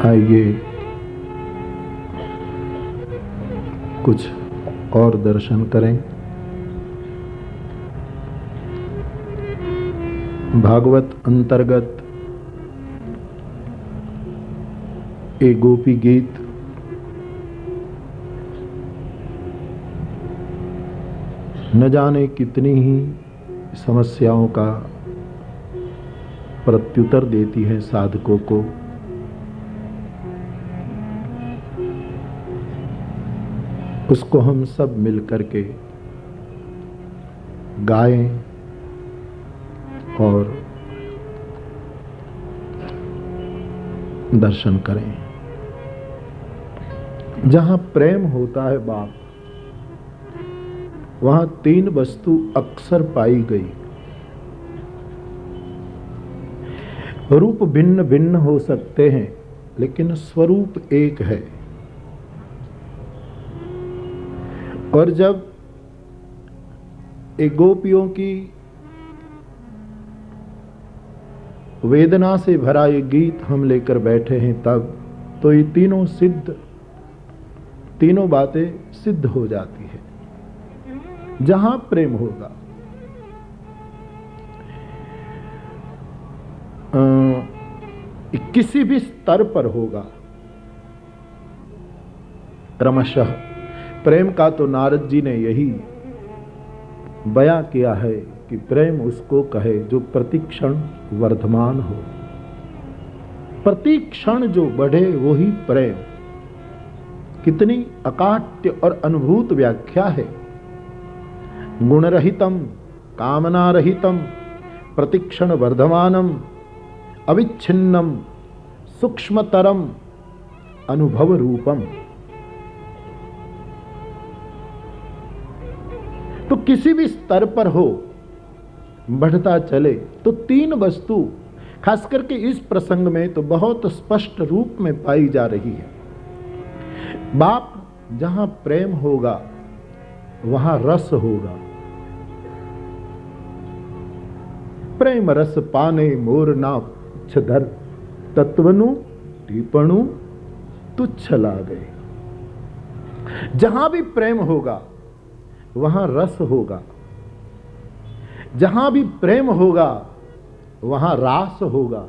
आइए कुछ और दर्शन करें। भागवत अंतर्गत एक गोपी गीत न जाने कितनी ही समस्याओं का प्रत्युत्तर देती है साधकों को। उसको हम सब मिलकर के गाएं और दर्शन करें। जहां प्रेम होता है बाप, वहां तीन वस्तु अक्सर पाई गई। रूप भिन्न भिन्न हो सकते हैं लेकिन स्वरूप एक है। और जब एक गोपियों की वेदना से भरा ये गीत हम लेकर बैठे हैं, तब तो ये तीनों बातें सिद्ध हो जाती है। जहां प्रेम होगा, किसी भी स्तर पर होगा, क्रमशः प्रेम का तो नारद जी ने यही बयां किया है कि प्रेम उसको कहे जो प्रतिक्षण वर्धमान हो। प्रतिक्षण जो बढ़े वही प्रेम। कितनी अकाट्य और अनुभूत व्याख्या है। गुणरहितम कामनारहितम प्रतिक्षण वर्धमानम अविच्छिन्नम सूक्ष्मतरम अनुभव रूपम। तो किसी भी स्तर पर हो, बढ़ता चले, तो तीन वस्तु खास करके इस प्रसंग में तो बहुत स्पष्ट रूप में पाई जा रही है। बाप, जहां प्रेम होगा वहां रस होगा। प्रेम रस पाने मोर ना छधर तत्वनु टिपणु तुच्छ लागे। जहां भी प्रेम होगा वहां रस होगा। जहां भी प्रेम होगा वहां रास होगा।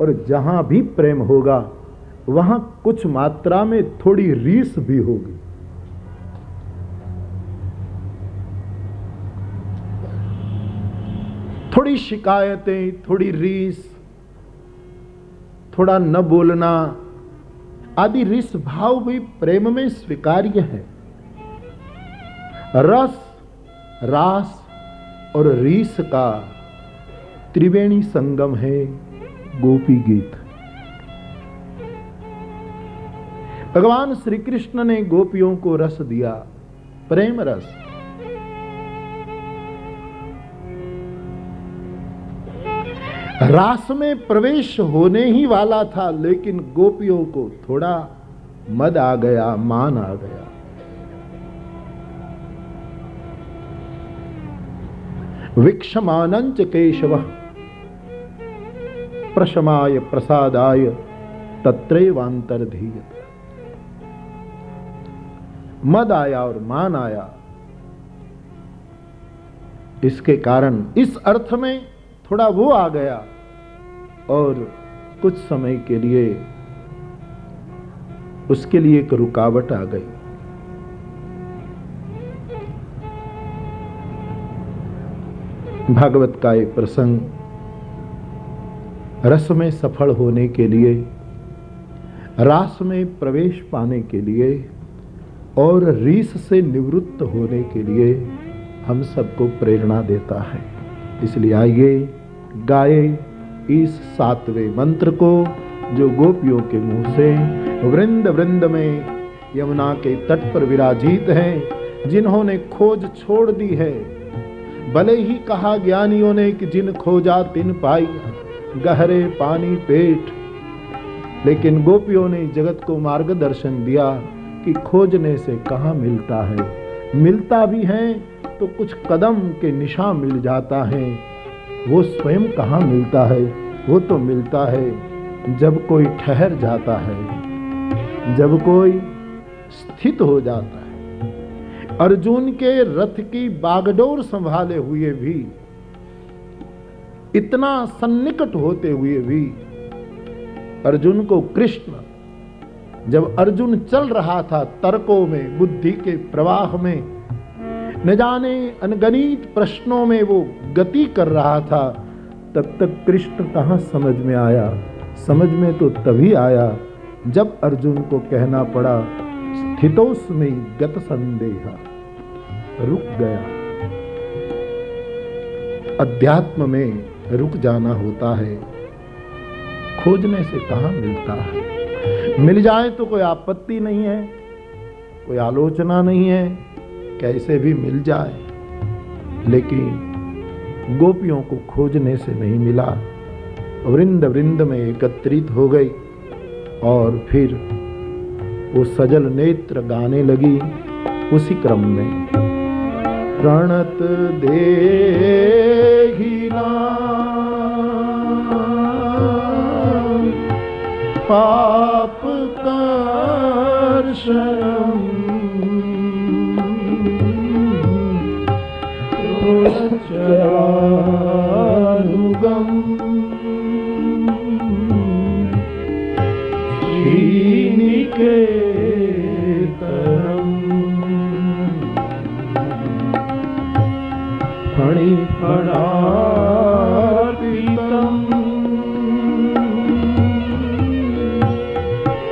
और जहां भी प्रेम होगा वहां कुछ मात्रा में थोड़ी रीस भी होगी। थोड़ी शिकायतें, थोड़ी रीस, थोड़ा न बोलना आदि रीस भाव भी प्रेम में स्वीकार्य है। रस, रास और रीस का त्रिवेणी संगम है गोपी गीत। भगवान श्री कृष्ण ने गोपियों को रस दिया, प्रेम रस। रास में प्रवेश होने ही वाला था, लेकिन गोपियों को थोड़ा मद आ गया, मान आ गया। विक्षमानंच केशव प्रशमाय प्रसादाय तत्रैवांतर्धीयत। मद आया और मान आया। इसके कारण इस अर्थ में थोड़ा वो आ गया और कुछ समय के लिए उसके लिए एक रुकावट आ गई। भागवत का एक प्रसंग, रस में सफल होने के लिए, रास में प्रवेश पाने के लिए और रीस से निवृत्त होने के लिए हम सबको प्रेरणा देता है। इसलिए आइए गाए इस 7वें मंत्र को, जो गोपियों के मुंह से वृंद वृंद में यमुना के तट पर विराजित हैं, जिन्होंने खोज छोड़ दी है। भले ही कहा ज्ञानियों ने कि जिन खोजा तिन पाई, गहरे पानी पेट, लेकिन गोपियों ने जगत को मार्गदर्शन दिया कि खोजने से कहाँ मिलता है। मिलता भी है तो कुछ कदम के निशान मिल जाता है। वो स्वयं कहाँ मिलता है, वो तो मिलता है जब कोई ठहर जाता है, जब कोई स्थित हो जाता है, अर्जुन के रथ की बागडोर संभाले हुए भी, इतना सन्निकट होते हुए भी अर्जुन को कृष्ण, जब अर्जुन चल रहा था तर्कों में, बुद्धि के प्रवाह में, न जाने अनगणित प्रश्नों में वो गति कर रहा था, तब तक कृष्ण कहां समझ में आया। समझ में तो तभी आया जब अर्जुन को कहना पड़ा, स्थितोस्मि गत संदेह, रुक गया। अध्यात्म में रुक जाना होता है, खोजने से कहां मिलता है। मिल जाए तो कोई आपत्ति नहीं है, कोई आलोचना नहीं है, कैसे भी मिल जाए, लेकिन गोपियों को खोजने से नहीं मिला। वृंद वृंद में एकत्रित हो गई और फिर वो सजल नेत्र गाने लगी। उसी क्रम में प्रणत देहि नाम पाप कर्षम चरानुगम श्रीनिकेतनम फणिफणार्पितम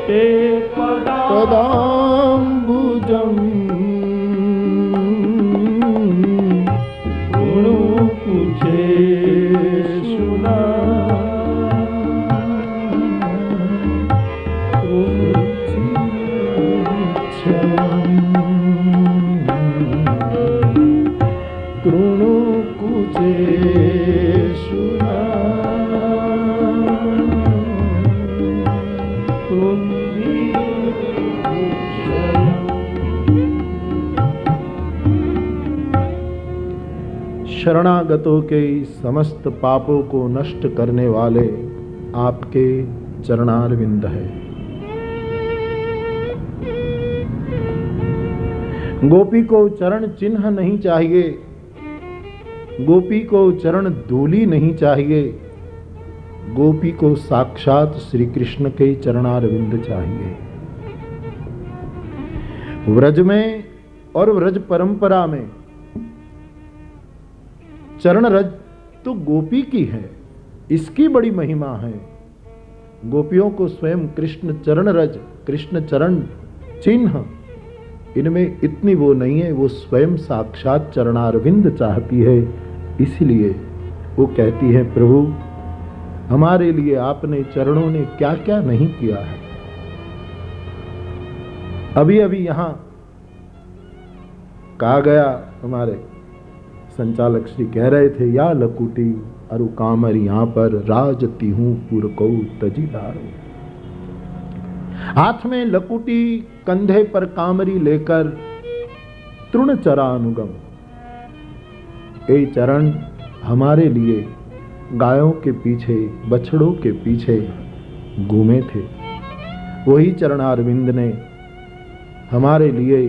ते पदाम्बुजम शरणागतों के समस्त पापों को नष्ट करने वाले आपके चरणारविंद है। गोपी को चरण चिन्ह नहीं चाहिए, गोपी को चरण धूलि नहीं चाहिए, गोपी को साक्षात श्री कृष्ण के चरणारविंद चाहिए। व्रज में और व्रज परंपरा में चरण रज तो गोपी की है, इसकी बड़ी महिमा है। गोपियों को स्वयं कृष्ण चरण रज, कृष्ण चरण चिन्ह, इनमें इतनी वो नहीं है, वो स्वयं साक्षात चरणारविंद चाहती है। इसलिए वो कहती है, प्रभु हमारे लिए आपने चरणों ने क्या क्या नहीं किया है। अभी अभी यहां कहा गया, हमारे संचालक श्री कह रहे थे, या लकुटी अरु कामर यहां पर राजती हूं पुरकौ तजीदारो। हाथ में लकुटी, कंधे पर कामरी लेकर तृण चरानुगम, ये चरण हमारे लिए गायों के पीछे, बछड़ों के पीछे घूमे थे। वही चरणारविंद ने हमारे लिए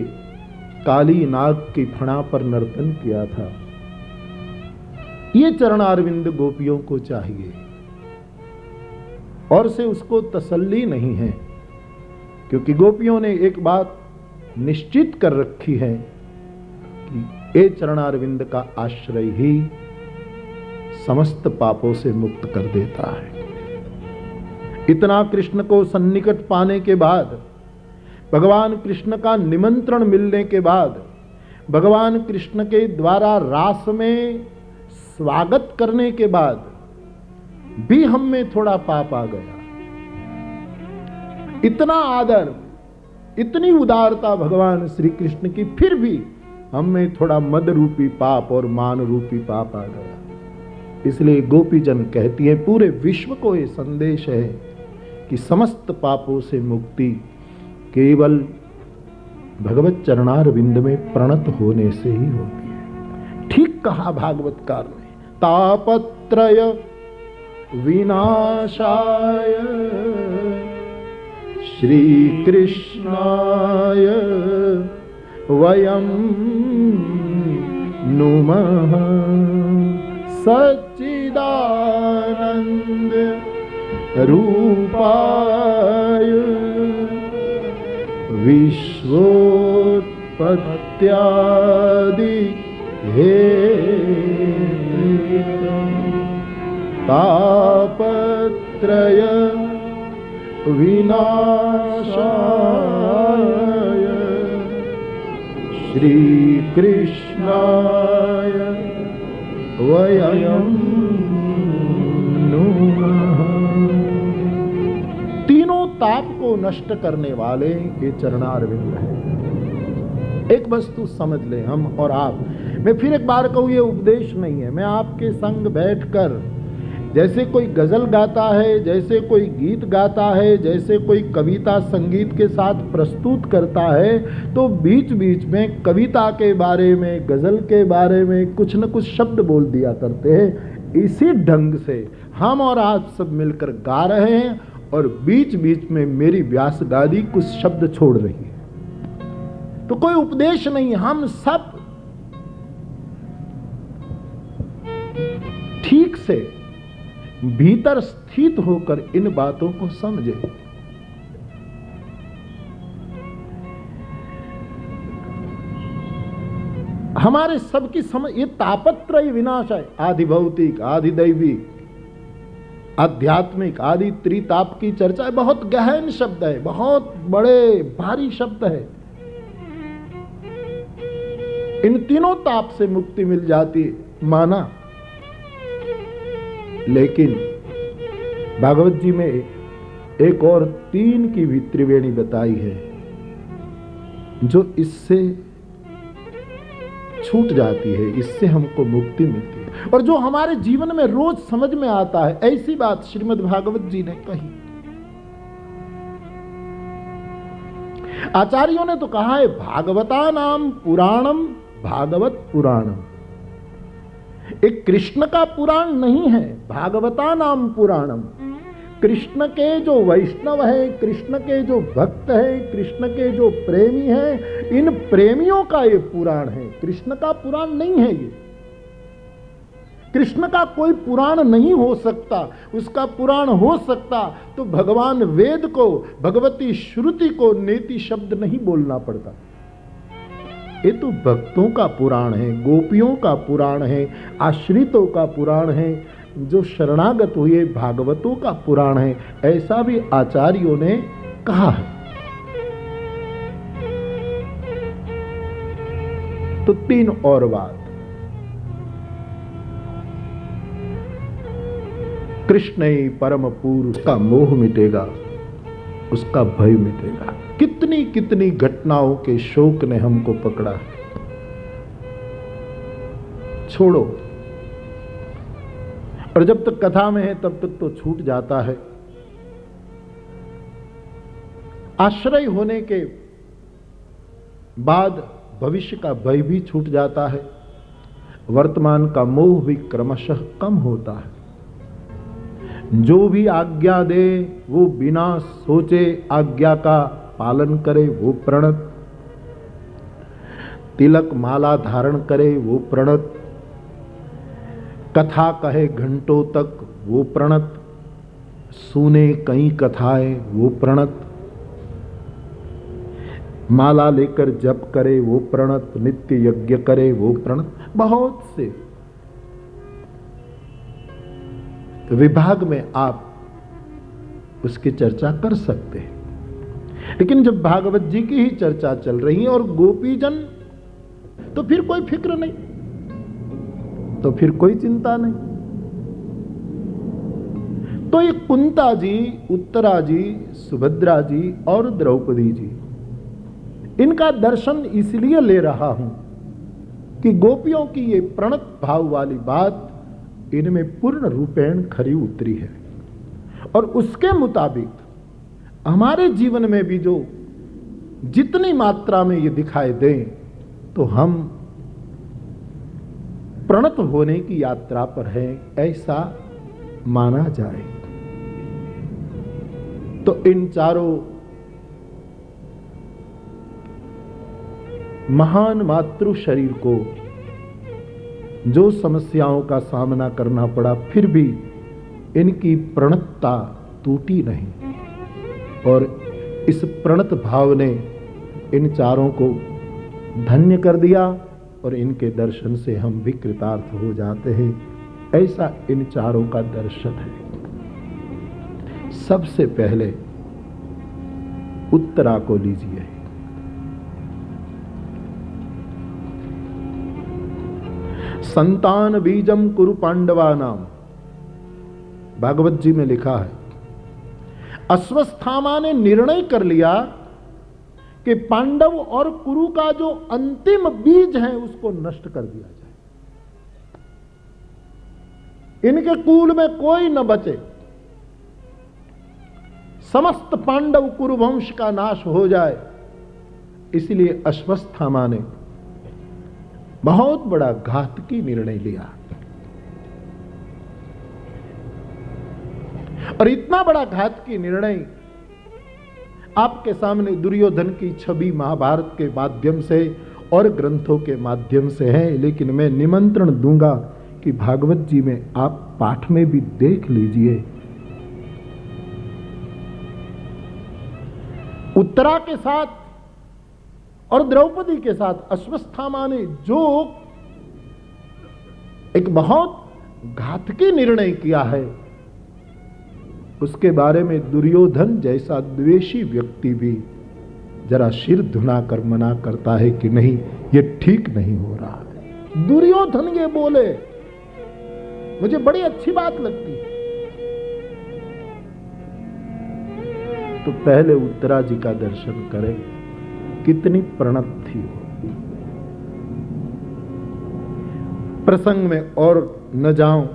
काली नाग की फणा पर नर्तन किया था। ये चरणारविंद गोपियों को चाहिए, और से उसको तसल्ली नहीं है, क्योंकि गोपियों ने एक बात निश्चित कर रखी है कि ये चरणारविंद का आश्रय ही समस्त पापों से मुक्त कर देता है। इतना कृष्ण को सन्निकट पाने के बाद, भगवान कृष्ण का निमंत्रण मिलने के बाद, भगवान कृष्ण के द्वारा रास में स्वागत करने के बाद भी हम में थोड़ा पाप आ गया। इतना आदर, इतनी उदारता भगवान श्री कृष्ण की, फिर भी हम में थोड़ा मद रूपी पाप और मान रूपी पाप आ गया। इसलिए गोपीजन कहती है, पूरे विश्व को यह संदेश है कि समस्त पापों से मुक्ति केवल भगवत चरणारविंद में प्रणत होने से ही होती है। ठीक कहा भागवतकार ने, तापत्रय विनाशाय श्री कृष्णाय वयं नुमः सच्चिदानंद रूपाय विश्वोत्पत्त्यादि हेतवे तापत्रय विनाशाय श्री कृष्णाय वयं नुमः। तीनों ताप को नष्ट करने वाले ये चरणारविंद है। एक वस्तु समझ ले, हम और आप, मैं फिर एक बार कहूं, ये उपदेश नहीं है। मैं आपके संग बैठकर जैसे कोई गजल गाता है, जैसे कोई गीत गाता है, जैसे कोई कविता संगीत के साथ प्रस्तुत करता है, तो बीच बीच में कविता के बारे में, गजल के बारे में कुछ न कुछ शब्द बोल दिया करते हैं। इसी ढंग से हम और आप सब मिलकर गा रहे हैं और बीच बीच में मेरी व्यास गादी कुछ शब्द छोड़ रही है। तो कोई उपदेश नहीं, हम सब ठीक से भीतर स्थित होकर इन बातों को समझे। हमारे सबकी समझ, ये तापत्रय विनाश है, आदि भौतिक, आदि दैविक, आध्यात्मिक, आदि त्रिताप की चर्चा है। बहुत गहन शब्द है, बहुत बड़े भारी शब्द है। इन तीनों ताप से मुक्ति मिल जाती माना, लेकिन भागवत जी में एक और 3 की भी त्रिवेणी बताई है, जो इससे छूट जाती है, इससे हमको मुक्ति मिलती है, और जो हमारे जीवन में रोज समझ में आता है। ऐसी बात श्रीमद् भागवत जी ने कही। आचार्यों ने तो कहा है, भागवता नाम पुराणम भागवत पुराणम। एक कृष्ण का पुराण नहीं है, भागवता नाम पुराणम। कृष्ण के जो वैष्णव है, कृष्ण के जो भक्त है, कृष्ण के जो प्रेमी है, इन प्रेमियों का ये पुराण है, कृष्ण का पुराण नहीं है। ये कृष्ण का कोई पुराण नहीं हो सकता। उसका पुराण हो सकता तो भगवान वेद को, भगवती श्रुति को नेति शब्द नहीं बोलना पड़ता। ये तो भक्तों का पुराण है, गोपियों का पुराण है, आश्रितों का पुराण है, जो शरणागत हुए भागवतों का पुराण है। ऐसा भी आचार्यों ने कहा है। तो 3 और बात, कृष्ण ही परम पुरुष, उसका मोह मिटेगा, उसका भय मिटेगा। कितनी कितनी घटनाओं के शोक ने हमको पकड़ा है। छोड़ो, और जब तक कथा में है तब तक तो छूट जाता है। आश्रय होने के बाद भविष्य का भय भी छूट जाता है, वर्तमान का मोह भी क्रमशः कम होता है। जो भी आज्ञा दे वो बिना सोचे आज्ञा का पालन करे, वो प्रणत। तिलक माला धारण करे, वो प्रणत। कथा कहे घंटों तक, वो प्रणत। सुने कई कथाएं, वो प्रणत। माला लेकर जप करे, वो प्रणत। नित्य यज्ञ करे, वो प्रणत। बहुत से विभाग में आप उसकी चर्चा कर सकते हैं। लेकिन जब भागवत जी की ही चर्चा चल रही है और गोपीजन, तो फिर कोई फिक्र नहीं, तो फिर कोई चिंता नहीं। तो ये कुंता जी, उत्तरा जी, सुभद्रा जी और द्रौपदी जी, इनका दर्शन इसलिए ले रहा हूं कि गोपियों की ये प्रणत भाव वाली बात इनमें पूर्ण रूपेण खरी उतरी है। और उसके मुताबिक हमारे जीवन में भी जो जितनी मात्रा में ये दिखाई दें, तो हम प्रणत होने की यात्रा पर हैं, ऐसा माना जाए तो इन चारों महान मातृ शरीर को जो समस्याओं का सामना करना पड़ा, फिर भी इनकी प्रणतता टूटी नहीं और इस प्रणत भाव ने इन चारों को धन्य कर दिया और इनके दर्शन से हम भी कृतार्थ हो जाते हैं। ऐसा इन चारों का दर्शन है। सबसे पहले उत्तरा को लीजिए। संतान बीजम कुरु पांडवानाम, भागवत जी में लिखा है, अश्वस्थामा ने निर्णय कर लिया कि पांडव और कुरु का जो अंतिम बीज है उसको नष्ट कर दिया जाए। इनके कुल में कोई न बचे, समस्त पांडव कुरु वंश का नाश हो जाए। इसलिए अश्वस्थामा ने बहुत बड़ा घातकी निर्णय लिया और इतना बड़ा घातकी निर्णय आपके सामने दुर्योधन की छवि महाभारत के माध्यम से और ग्रंथों के माध्यम से है, लेकिन मैं निमंत्रण दूंगा कि भागवत जी में आप पाठ में भी देख लीजिए। उत्तरा के साथ और द्रौपदी के साथ अश्वस्थामा ने जो एक बहुत घातकी निर्णय किया है, उसके बारे में दुर्योधन जैसा द्वेषी व्यक्ति भी जरा सिर धुना कर मना करता है कि नहीं, ये ठीक नहीं हो रहा है। दुर्योधन ये बोले, मुझे बड़ी अच्छी बात लगती है। तो पहले उत्तरा जी का दर्शन करें, कितनी प्रणत थी वो। प्रसंग में और न जाऊं,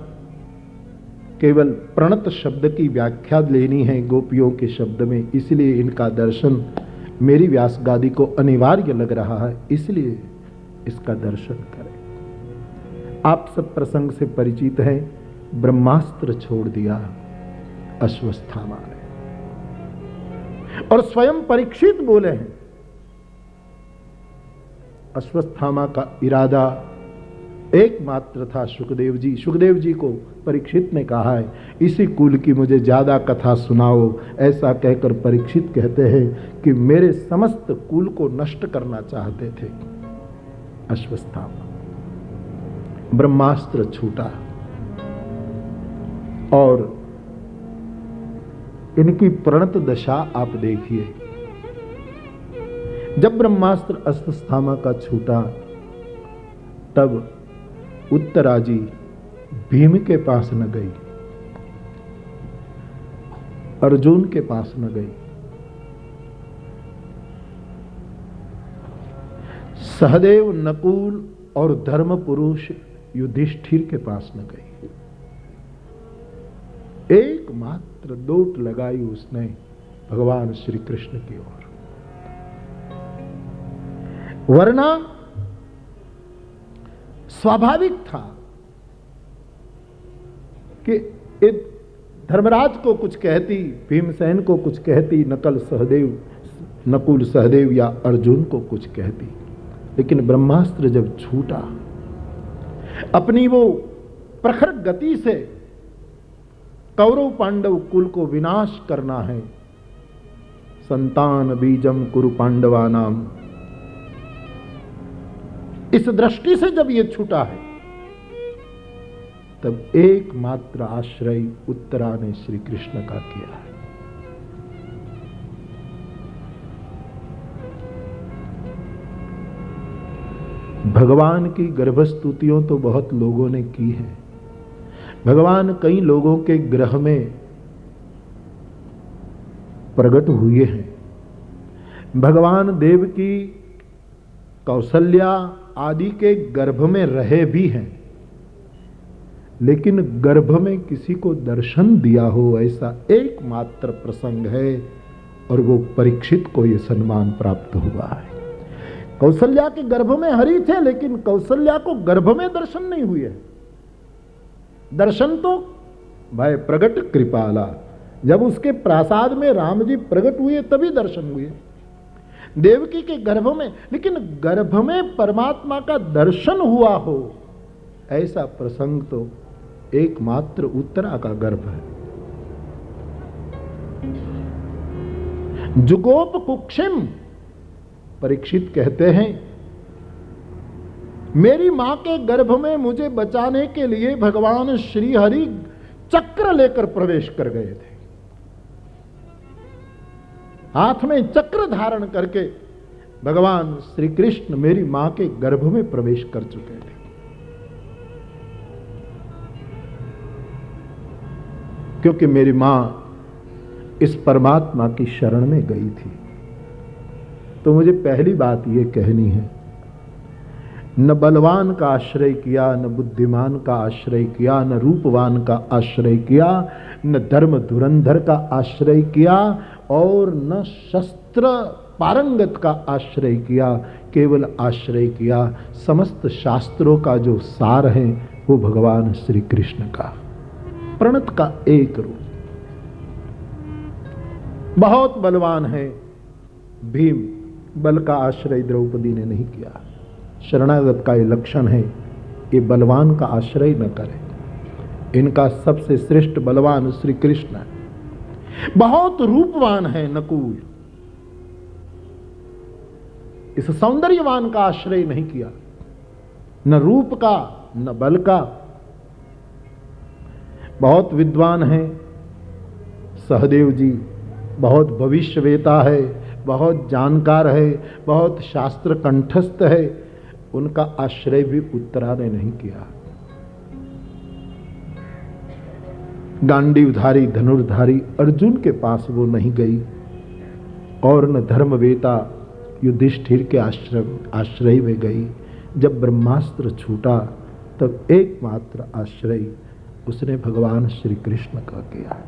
केवल प्रणत शब्द की व्याख्या लेनी है गोपियों के शब्द में, इसलिए इनका दर्शन मेरी व्यास गादी को अनिवार्य लग रहा है, इसलिए इसका दर्शन करें। आप सब प्रसंग से परिचित हैं। ब्रह्मास्त्र छोड़ दिया अश्वस्थामा ने और स्वयं परीक्षित बोले हैं। अश्वस्थामा का इरादा एकमात्र था सुखदेव जी। सुखदेव जी को परीक्षित ने कहा है, इसी कुल की मुझे ज्यादा कथा सुनाओ। ऐसा कहकर परीक्षित कहते हैं कि मेरे समस्त कुल को नष्ट करना चाहते थे अश्वस्थामा। ब्रह्मास्त्र छूटा और इनकी प्रणत दशा आप देखिए। जब ब्रह्मास्त्र अश्वस्थामा का छूटा, तब उत्तरा जी भीम के पास न गई, अर्जुन के पास न गई, सहदेव, नकुल और धर्म पुरुष युधिष्ठिर के पास न गई। एकमात्र दोट लगाई उसने भगवान श्री कृष्ण की ओर। वरना स्वाभाविक था कि धर्मराज को कुछ कहती, भीमसेन को कुछ कहती, नकुल सहदेव या अर्जुन को कुछ कहती। लेकिन ब्रह्मास्त्र जब छूटा, अपनी वो प्रखर गति से कौरव पांडव कुल को विनाश करना है। संतान बीजम कुरु पांडवानाम, इस दृष्टि से जब ये छूटा है, तब एकमात्र आश्रय उत्तरा ने श्री कृष्ण का किया है। भगवान की गर्भस्तुतियों तो बहुत लोगों ने की है। भगवान कई लोगों के ग्रह में प्रकट हुए हैं। भगवान देव की कौशल्या आदि के गर्भ में रहे भी हैं, लेकिन गर्भ में किसी को दर्शन दिया हो ऐसा एकमात्र प्रसंग है, और वो परीक्षित को ये सम्मान प्राप्त हुआ है। कौशल्या के गर्भ में हरि थे, लेकिन कौशल्या को गर्भ में दर्शन नहीं हुए। दर्शन तो भय प्रगट कृपाला। जब उसके प्रासाद में राम जी प्रकट हुए तभी दर्शन हुए, देवकी के गर्भ में। लेकिन गर्भ में परमात्मा का दर्शन हुआ हो ऐसा प्रसंग तो एकमात्र उत्तरा का गर्भ है। जुगोप कुक्षिम, परीक्षित कहते हैं मेरी मां के गर्भ में मुझे बचाने के लिए भगवान श्री हरि चक्र लेकर प्रवेश कर गए थे। हाथ में चक्र धारण करके भगवान श्री कृष्ण मेरी मां के गर्भ में प्रवेश कर चुके थे। क्योंकि मेरी मां इस परमात्मा की शरण में गई थी। तो मुझे पहली बात यह कहनी है, न बलवान का आश्रय किया, न बुद्धिमान का आश्रय किया, न रूपवान का आश्रय किया, न धर्म धुरंधर का आश्रय किया और न शस्त्र पारंगत का आश्रय किया। केवल आश्रय किया समस्त शास्त्रों का जो सार है वो भगवान श्री कृष्ण का, प्रणत का एक रूप। बहुत बलवान है भीम, बल का आश्रय द्रौपदी ने नहीं किया। शरणागत का ये लक्षण है, ये बलवान का आश्रय न करें। इनका सबसे श्रेष्ठ बलवान श्री कृष्ण है। बहुत रूपवान है नकुल, इस सौंदर्यवान का आश्रय नहीं किया, न रूप का न बल का। बहुत विद्वान है सहदेव जी, बहुत भविष्यवेता है, बहुत जानकार है, बहुत शास्त्र कंठस्थ है, उनका आश्रय भी उत्तरा ने नहीं किया। गांडीवधारी धनुर्धारी अर्जुन के पास वो नहीं गई और न धर्मवेता युधिष्ठिर के आश्रय में गई। जब ब्रह्मास्त्र छूटा तब एकमात्र आश्रय उसने भगवान श्री कृष्ण का किया।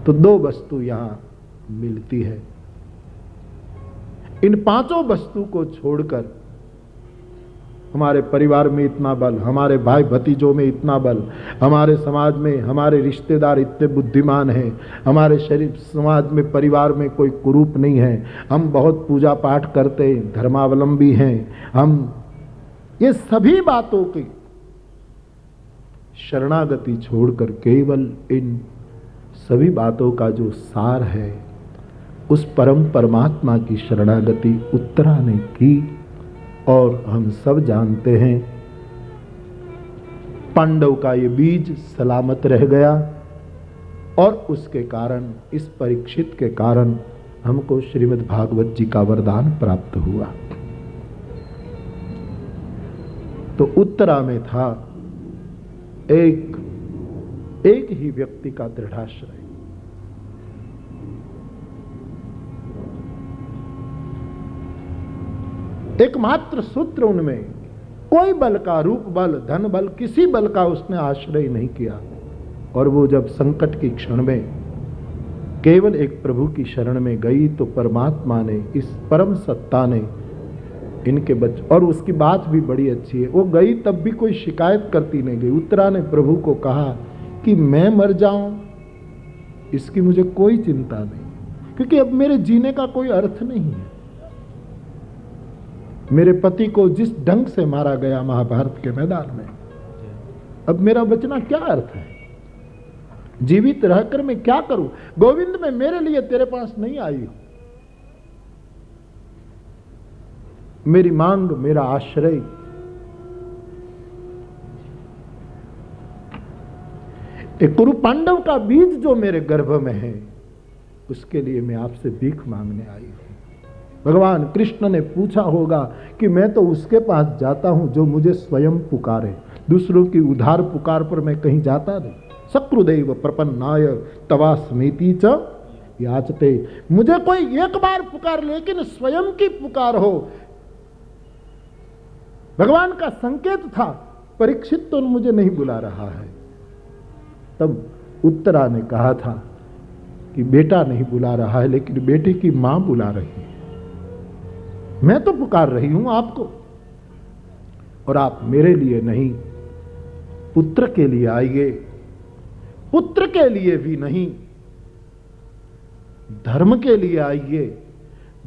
तो दो वस्तु यहां मिलती है। इन पांचों वस्तु को छोड़कर हमारे परिवार में इतना बल, हमारे भाई भतीजों में इतना बल, हमारे समाज में हमारे रिश्तेदार इतने बुद्धिमान हैं, हमारे शरीर समाज में परिवार में कोई कुरूप नहीं है, हम बहुत पूजा पाठ करते हैं, धर्मावलंबी हैं, हम ये सभी बातों की शरणागति छोड़कर केवल इन सभी बातों का जो सार है उस परम परमात्मा की शरणागति उत्तरा ने की। और हम सब जानते हैं पांडव का ये बीज सलामत रह गया और उसके कारण, इस परीक्षित के कारण हमको श्रीमद् भागवत जी का वरदान प्राप्त हुआ। तो उत्तरा में था एक ही व्यक्ति का दृढ़ाश्रय। एकमात्र सूत्र उनमें, कोई बल का, रूप बल, धन बल, किसी बल का उसने आश्रय नहीं किया। और वो जब संकट की क्षण में केवल एक प्रभु की शरण में गई तो परमात्मा ने, इस परम सत्ता ने इनके बच्चे, और उसकी बात भी बड़ी अच्छी है, वो गई तब भी कोई शिकायत करती नहीं गई। उत्तरा ने प्रभु को कहा कि मैं मर जाऊं इसकी मुझे कोई चिंता नहीं, क्योंकि अब मेरे जीने का कोई अर्थ नहीं है। मेरे पति को जिस ढंग से मारा गया महाभारत के मैदान में, अब मेरा बचना क्या अर्थ है? जीवित रहकर मैं क्या करूं? गोविंद, मैं मेरे लिए तेरे पास नहीं आई हूं। मेरी मांग, मेरा आश्रय एक कुरु पांडव का बीज जो मेरे गर्भ में है, उसके लिए मैं आपसे भीख मांगने आई हूं। भगवान कृष्ण ने पूछा होगा कि मैं तो उसके पास जाता हूं जो मुझे स्वयं पुकारे, दूसरों की उधार पुकार पर मैं कहीं जाता नहीं। सकृदेव प्रपन्नाय तवा स्मृति च याचते। मुझे कोई एक बार पुकार, लेकिन स्वयं की पुकार हो। भगवान का संकेत था, परीक्षित तो मुझे नहीं बुला रहा है। तब उत्तरा ने कहा था कि बेटा नहीं बुला रहा है, लेकिन बेटे की मां बुला रही है। मैं तो पुकार रही हूं आपको, और आप मेरे लिए नहीं पुत्र के लिए आइए, पुत्र के लिए भी नहीं, धर्म के लिए आइए,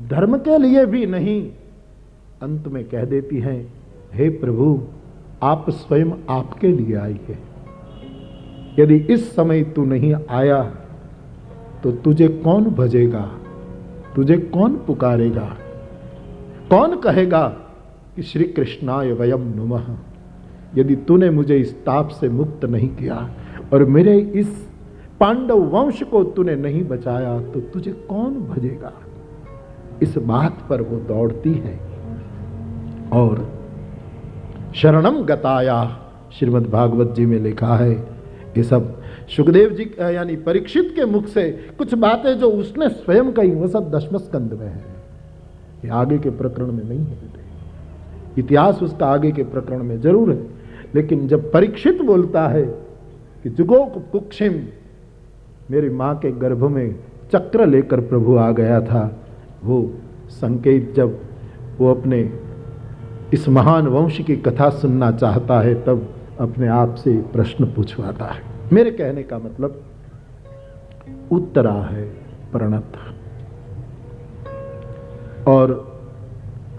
धर्म के लिए भी नहीं, अंत में कह देती हैं, हे प्रभु आप स्वयं आपके लिए आइए। यदि इस समय तू नहीं आया तो तुझे कौन भजेगा, तुझे कौन पुकारेगा, कौन कहेगा कि श्री कृष्णाय वयम नुमः। यदि तूने मुझे इस ताप से मुक्त नहीं किया और मेरे इस पांडव वंश को तूने नहीं बचाया तो तुझे कौन भजेगा। इस बात पर वो दौड़ती है और शरणम गताया, श्रीमद् भागवत जी में लिखा है। ये सब सुखदेव जी यानी परीक्षित के मुख से कुछ बातें जो उसने स्वयं कही, वो सब दशम स्कंद में है, ये आगे के प्रकरण में नहीं है। इतिहास उसका आगे के प्रकरण में जरूर है, लेकिन जब परीक्षित बोलता है कि जुगो कुक्षिम, मेरी मां के गर्भ में चक्र लेकर प्रभु आ गया था, वो संकेत जब वो अपने इस महान वंश की कथा सुनना चाहता है तब अपने आप से प्रश्न पूछवाता है। मेरे कहने का मतलब उत्तरा है प्रणत, और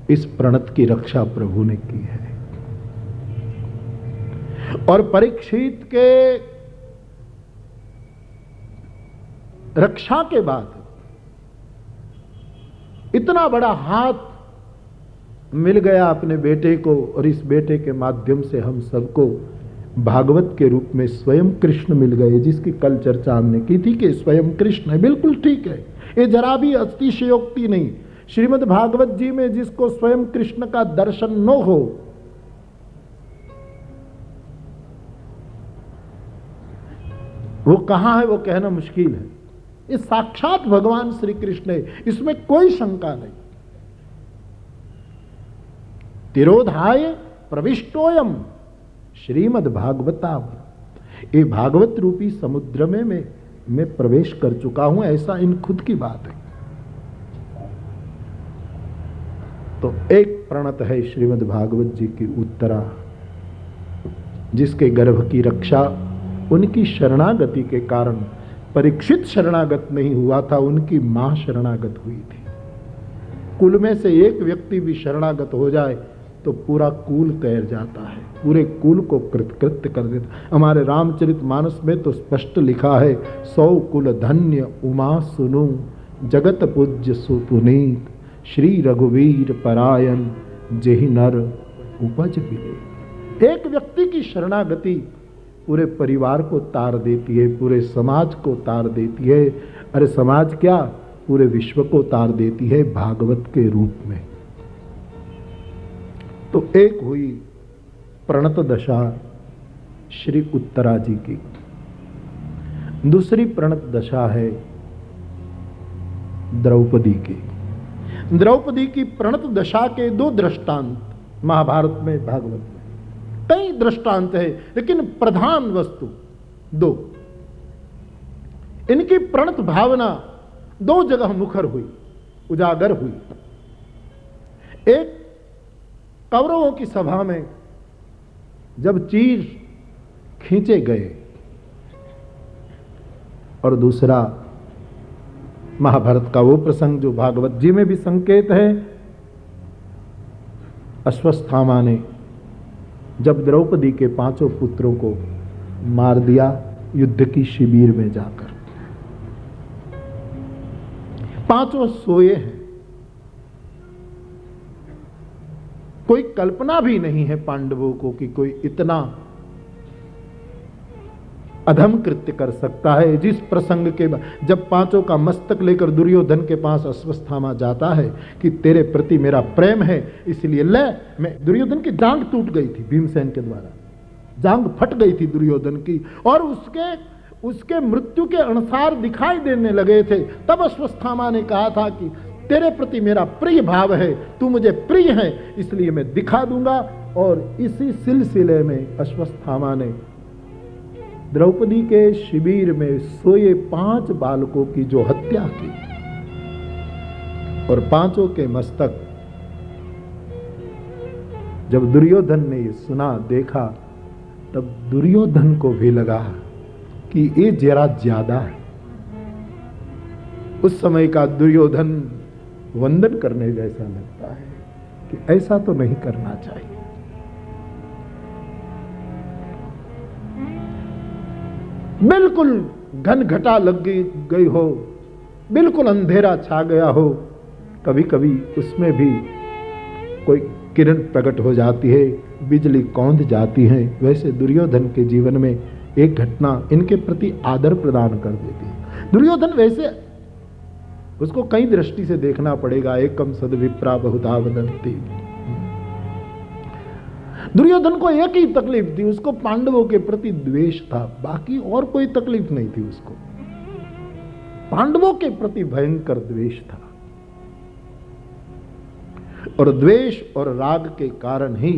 इस प्रणत की रक्षा प्रभु ने की है। और परीक्षित के रक्षा के बाद इतना बड़ा हाथ मिल गया अपने बेटे को, और इस बेटे के माध्यम से हम सबको भागवत के रूप में स्वयं कृष्ण मिल गए, जिसकी कल चर्चा हमने की थी कि स्वयं कृष्ण है। बिल्कुल ठीक है, ये जरा भी अतिशयोक्ति नहीं। श्रीमद् भागवत जी में जिसको स्वयं कृष्ण का दर्शन न हो, वो कहां है वो कहना मुश्किल है। ये साक्षात भगवान श्री कृष्ण है, इसमें कोई शंका नहीं। तिरोधाय प्रविष्टोयम श्रीमद् भागवताम, ये भागवत रूपी समुद्र में मैं प्रवेश कर चुका हूं, ऐसा इन खुद की बात है। तो एक प्रणत है श्रीमद् भागवत जी की उत्तरा, जिसके गर्भ की रक्षा उनकी शरणागति के कारण, परीक्षित शरणागत नहीं हुआ था, उनकी मां शरणागत हुई थी। कुल में से एक व्यक्ति भी शरणागत हो जाए तो पूरा कुल तैर जाता है, पूरे कुल को कृतकृत्य कर देता। हमारे रामचरित मानस में तो स्पष्ट लिखा है, 100 कुल धन्य उमा सुनु, जगत पूज्य सुपुनीत, श्री रघुवीर परायण, जेहि नर उपज मिले। एक व्यक्ति की शरणागति पूरे परिवार को तार देती है, पूरे समाज को तार देती है। अरे समाज क्या, पूरे विश्व को तार देती है भागवत के रूप में। तो एक हुई प्रणत दशा श्री उत्तरा जी की, दूसरी प्रणत दशा है द्रौपदी की। द्रौपदी की प्रणत दशा के दो दृष्टांत महाभारत में, भागवत में कई दृष्टांत है, लेकिन प्रधान वस्तु दो। इनकी प्रणत भावना दो जगह मुखर हुई, उजागर हुई। एक कौरवों की सभा में जब चीर खींचे गए, और दूसरा महाभारत का वो प्रसंग जो भागवत जी में भी संकेत है, अश्वत्थामा ने जब द्रौपदी के 5 पुत्रों को मार दिया युद्ध की शिविर में जाकर। 5 सोए हैं, कोई कल्पना भी नहीं है पांडवों को कि कोई इतना अधम कृत्य कर सकता है। जिस प्रसंग के बाद जब 5 का मस्तक लेकर दुर्योधन के पास अश्वत्थामा जाता है कि तेरे प्रति मेरा प्रेम है, इसलिए ले, मैं दुर्योधन की जांघ टूट गई थी, भीमसेन के द्वारा जांघ फट गई थी दुर्योधन की, और उसके मृत्यु के अनुसार दिखाई देने लगे थे। तब अश्वत्थामा ने कहा था कि तेरे प्रति मेरा प्रिय भाव है, तू मुझे प्रिय है, इसलिए मैं दिखा दूंगा। और इसी सिलसिले में अश्वत्थामा ने द्रौपदी के शिविर में सोए 5 बालकों की जो हत्या की, और 5 के मस्तक जब दुर्योधन ने ये सुना देखा, तब दुर्योधन को भी लगा कि ये जरा ज्यादा है। उस समय का दुर्योधन वंदन करने जैसा लगता है कि ऐसा तो नहीं करना चाहिए। बिल्कुल घन घटा लग गई हो, बिल्कुल अंधेरा छा गया हो, कभी कभी उसमें भी कोई किरण प्रकट हो जाती है, बिजली कौंध जाती है। वैसे दुर्योधन के जीवन में एक घटना इनके प्रति आदर प्रदान कर देती है। दुर्योधन वैसे उसको कई दृष्टि से देखना पड़ेगा। एकम सद्विप्रा बहुधा वदन्ति। दुर्योधन को एक ही तकलीफ थी, उसको पांडवों के प्रति द्वेष था, बाकी और कोई तकलीफ नहीं थी उसको। पांडवों के प्रति भयंकर द्वेष था, और द्वेष और राग के कारण ही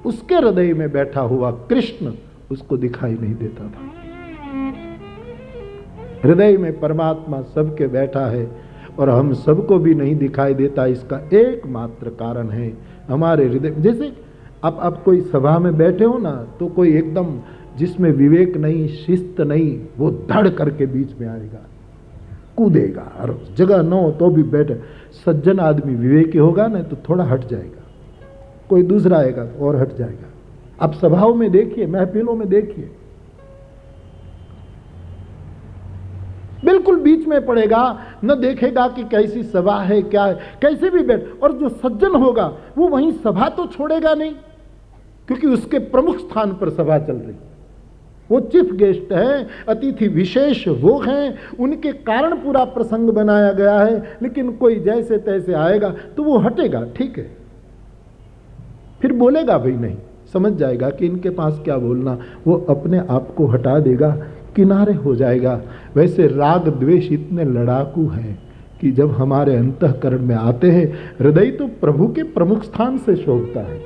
उसके हृदय में बैठा हुआ कृष्ण उसको दिखाई नहीं देता था। हृदय में परमात्मा सबके बैठा है और हम सबको भी नहीं दिखाई देता। इसका एकमात्र कारण है हमारे हृदय। जैसे आप कोई सभा में बैठे हो ना, तो कोई एकदम जिसमें विवेक नहीं, शिस्त नहीं, वो धड़ करके बीच में आएगा, कूदेगा, और जगह न हो तो भी बैठे। सज्जन आदमी विवेकी होगा ना तो थोड़ा हट जाएगा, कोई दूसरा आएगा तो और हट जाएगा। आप सभाओं में देखिए, महफिलों में देखिए, बिल्कुल बीच में पड़ेगा, न देखेगा कि कैसी सभा है, क्या है, कैसे भी बैठ। और जो सज्जन होगा वो वहीं सभा तो छोड़ेगा नहीं, क्योंकि उसके प्रमुख स्थान पर सभा चल रही, वो चीफ गेस्ट है, अतिथि विशेष वो हैं, उनके कारण पूरा प्रसंग बनाया गया है। लेकिन कोई जैसे तैसे आएगा तो वो हटेगा, ठीक है, फिर बोलेगा भी नहीं, समझ जाएगा कि इनके पास क्या बोलना, वो अपने आप को हटा देगा, किनारे हो जाएगा। वैसे राग द्वेष इतने लड़ाकू हैं कि जब हमारे अंतःकरण में आते हैं, हृदय तो प्रभु के प्रमुख स्थान से शोभता है।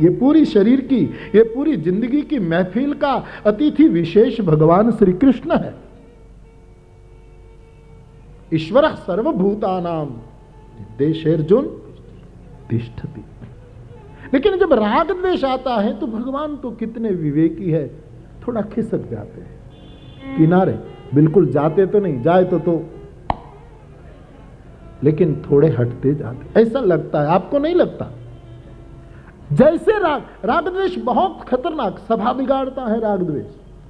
ये पूरी शरीर की, ये पूरी जिंदगी की महफिल का अतिथि विशेष भगवान श्री कृष्ण है। ईश्वर सर्वभूतानां देशेर्जुन तिष्ठति। लेकिन जब राग द्वेष आता है तो भगवान तो कितने विवेकी है, थोड़ा खिसक जाते हैं किनारे, बिल्कुल जाते तो नहीं, जाए तो लेकिन थोड़े हटते जाते, ऐसा लगता है। आपको नहीं लगता? जैसे राग द्वेष बहुत खतरनाक, सभा बिगाड़ता है राग द्वेष,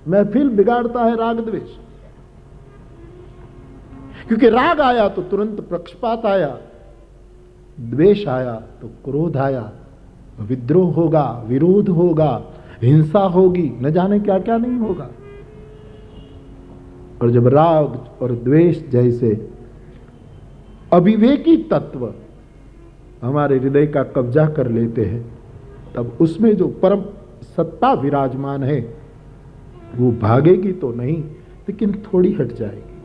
महफिल बिगाड़ता है राग द्वेष। क्योंकि राग आया तो तुरंत पक्षपात आया, द्वेष आया तो क्रोध आया, विद्रोह होगा, विरोध होगा, हिंसा होगी, न जाने क्या क्या नहीं होगा। और जब राग और द्वेष जैसे अविवेकी तत्व हमारे हृदय का कब्जा कर लेते हैं, तब उसमें जो परम सत्ता विराजमान है वो भागेगी तो नहीं, लेकिन थोड़ी हट जाएगी,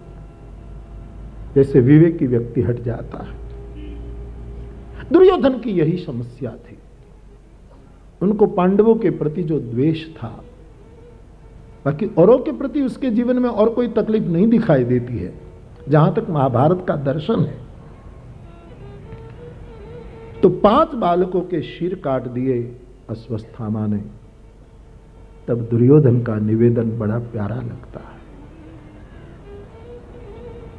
जैसे विवेकी व्यक्ति हट जाता है। दुर्योधन की यही समस्या थी। उनको पांडवों के प्रति जो द्वेष था, बाकी औरों के प्रति उसके जीवन में और कोई तकलीफ नहीं दिखाई देती है। जहां तक महाभारत का दर्शन है तो 5 बालकों के सिर काट दिए अश्वत्थामा ने। तब दुर्योधन का निवेदन बड़ा प्यारा लगता है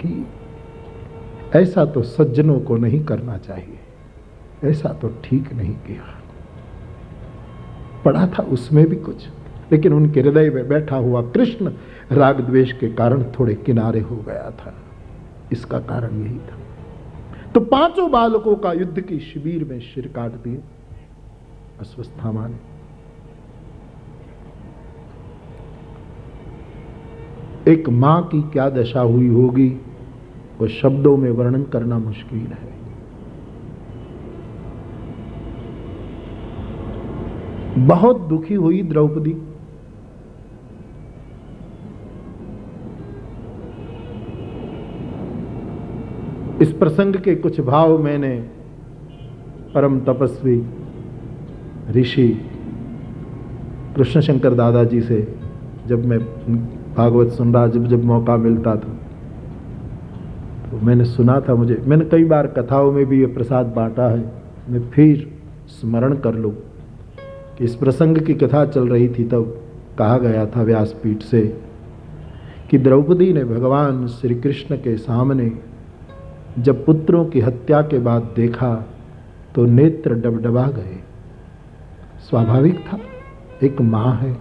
कि ऐसा तो सज्जनों को नहीं करना चाहिए, ऐसा तो ठीक नहीं किया। पड़ा था उसमें भी कुछ, लेकिन उनके हृदय में बैठा हुआ कृष्ण राग द्वेष के कारण थोड़े किनारे हो गया था। इसका कारण यही था। तो 5 बालकों का युद्ध की शिविर में सिर काट दिए अश्वत्थामा ने। एक मां की क्या दशा हुई होगी वो शब्दों में वर्णन करना मुश्किल है। बहुत दुखी हुई द्रौपदी। इस प्रसंग के कुछ भाव मैंने परम तपस्वी ऋषि कृष्ण शंकर दादाजी से, जब मैं भागवत सुन रहा, जब मौका मिलता था तो मैंने सुना था। मैंने कई बार कथाओं में भी ये प्रसाद बांटा है, मैं फिर स्मरण कर लूं कि इस प्रसंग की कथा चल रही थी तब कहा गया था व्यासपीठ से कि द्रौपदी ने भगवान श्री कृष्ण के सामने जब पुत्रों की हत्या के बाद देखा तो नेत्र डबडबा गए। स्वाभाविक था, एक मां है।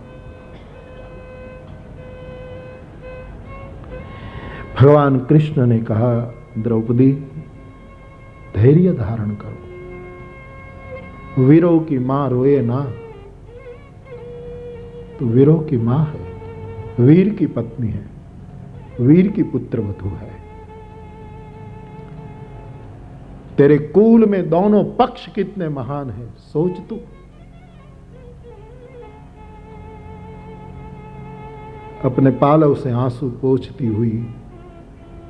भगवान कृष्ण ने कहा, द्रौपदी धैर्य धारण करो। वीरों की मां रोए ना, तो वीरों की मां है, वीर की पत्नी है, वीर की पुत्रवधू है। तेरे कुल में दोनों पक्ष कितने महान हैं, सोच तू। अपने पालव से आंसू पोंछती हुई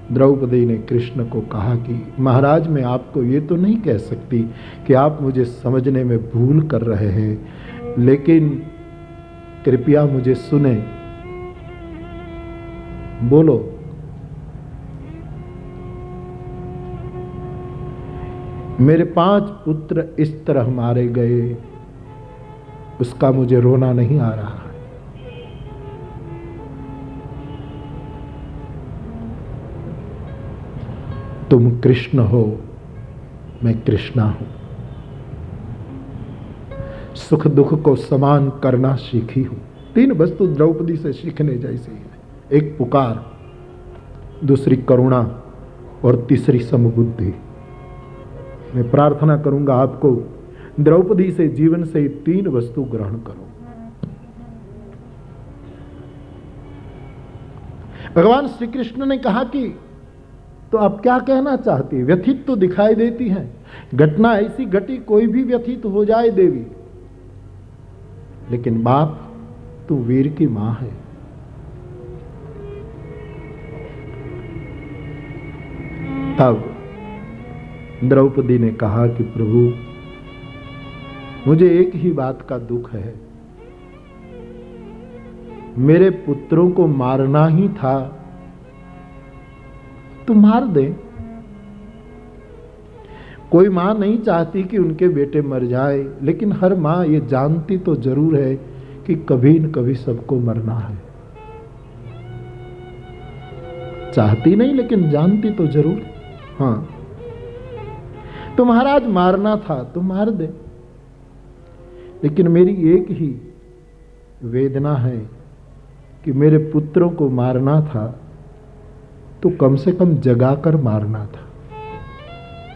द्रौपदी ने कृष्ण को कहा कि महाराज, मैं आपको ये तो नहीं कह सकती कि आप मुझे समझने में भूल कर रहे हैं, लेकिन कृपया मुझे सुने। बोलो। मेरे 5 पुत्र इस तरह मारे गए, उसका मुझे रोना नहीं आ रहा है। तुम कृष्ण हो, मैं कृष्णा हूं। सुख दुख को समान करना सीखी हूं। 3 वस्तु द्रौपदी से सीखने जैसी है। एक पुकार, दूसरी करुणा और तीसरी समबुद्धि। मैं प्रार्थना करूंगा आपको द्रौपदी से जीवन से 3 वस्तु ग्रहण करो। भगवान श्री कृष्ण ने कहा कि तो आप क्या कहना चाहती? व्यथित तो दिखाई देती हैं, घटना ऐसी घटी, कोई भी व्यथित हो जाए देवी, लेकिन बाप तू वीर की मां है। तब द्रौपदी ने कहा कि प्रभु, मुझे एक ही बात का दुख है, मेरे पुत्रों को मारना ही था तो मार दे। कोई मां नहीं चाहती कि उनके बेटे मर जाए, लेकिन हर मां ये जानती तो जरूर है कि कभी न कभी सबको मरना है। चाहती नहीं, लेकिन जानती तो जरूर। हां, तो महाराज मारना था तो मार दे, लेकिन मेरी एक ही वेदना है कि मेरे पुत्रों को मारना था तो कम से कम जगाकर मारना था।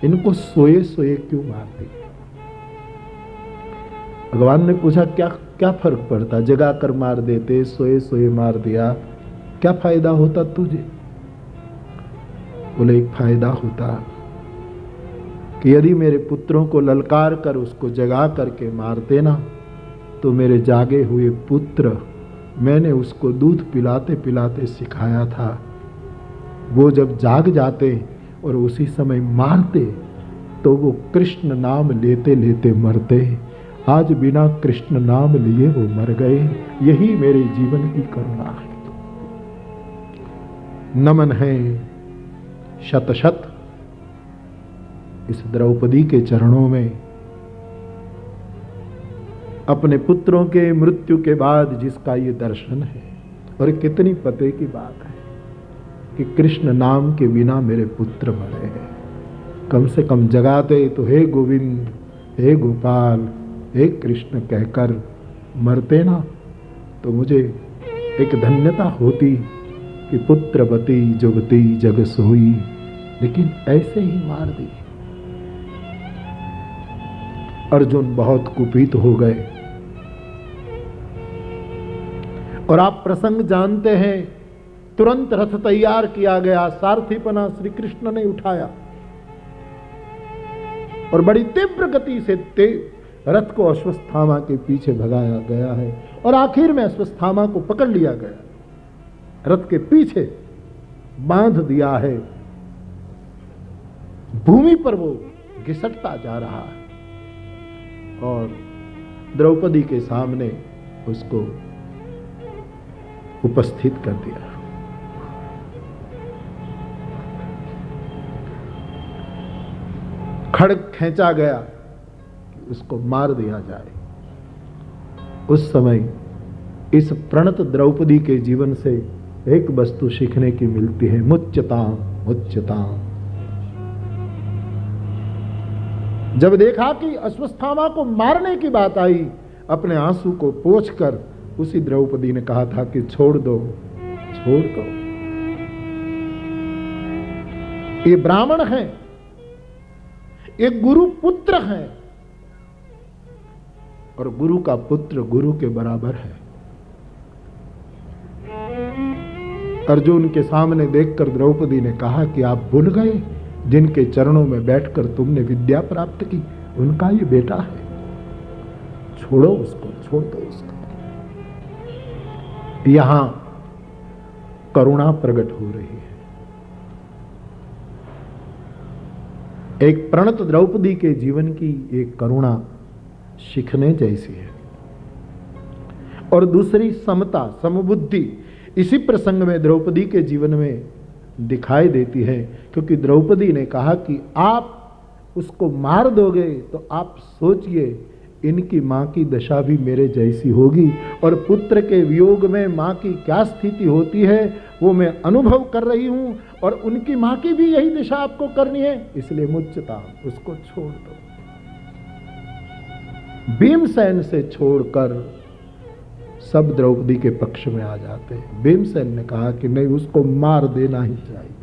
इनको सोए सोए क्यों मार दिया? भगवान ने पूछा, क्या क्या फर्क पड़ता, जगाकर मार देते, सोए सोए मार दिया, क्या फायदा होता तुझे? बोले, एक फायदा होता कि यदि मेरे पुत्रों को ललकार कर उसको जगा करके मारते ना, तो मेरे जागे हुए पुत्र, मैंने उसको दूध पिलाते पिलाते सिखाया था, वो जब जाग जाते और उसी समय मारते तो वो कृष्ण नाम लेते लेते मरते। आज बिना कृष्ण नाम लिए वो मर गए। यही मेरे जीवन की करुणा है। नमन है शत शत इस द्रौपदी के चरणों में। अपने पुत्रों के मृत्यु के बाद जिसका ये दर्शन है, और कितनी पते की बात है कि कृष्ण नाम के बिना मेरे पुत्र मरे हैं। कम से कम जगाते तो हे गोविंद, हे गोपाल, हे कृष्ण कहकर मरते ना, तो मुझे एक धन्यता होती कि पुत्रवती जुगती जग सोई, लेकिन ऐसे ही मार दी। अर्जुन बहुत कुपित हो गए। और आप प्रसंग जानते हैं, तुरंत रथ तैयार किया गया, सारथीपना श्री कृष्ण ने उठाया और बड़ी तीव्र गति से रथ को अश्वत्थामा के पीछे भगाया गया है, और आखिर में अश्वत्थामा को पकड़ लिया गया, रथ के पीछे बांध दिया है। भूमि पर वो घिसटता जा रहा है और द्रौपदी के सामने उसको उपस्थित कर दिया। खड़ग खींचा गया कि उसको मार दिया जाए। उस समय इस प्रणत द्रौपदी के जीवन से एक वस्तु सीखने की मिलती है, मुच्यताम मुच्यताम। जब देखा कि अश्वत्थामा को मारने की बात आई, अपने आंसू को पोंछकर उसी द्रौपदी ने कहा था कि छोड़ दो, छोड़ दो। ये ब्राह्मण है, एक गुरु पुत्र है, और गुरु का पुत्र गुरु के बराबर है। अर्जुन के सामने देखकर द्रौपदी ने कहा कि आप भूल गए जिनके चरणों में बैठकर तुमने विद्या प्राप्त की, उनका ये बेटा है, छोड़ो उसको, छोड़ दो उसको। यहां करुणा प्रकट हो रही है। एक प्रणत द्रौपदी के जीवन की एक करुणा सीखने जैसी है, और दूसरी समता, समबुद्धि इसी प्रसंग में द्रौपदी के जीवन में दिखाई देती है, क्योंकि द्रौपदी ने कहा कि आप उसको मार दोगे तो आप सोचिए इनकी मां की दशा भी मेरे जैसी होगी, और पुत्र के वियोग में मां की क्या स्थिति होती है वो मैं अनुभव कर रही हूं, और उनकी मां की भी यही दशा आपको करनी है, इसलिए मुच्यता, उसको छोड़ दो। भीमसेन से छोड़कर सब द्रौपदी के पक्ष में आ जाते हैं। भीमसेन ने कहा कि नहीं, उसको मार देना ही चाहिए,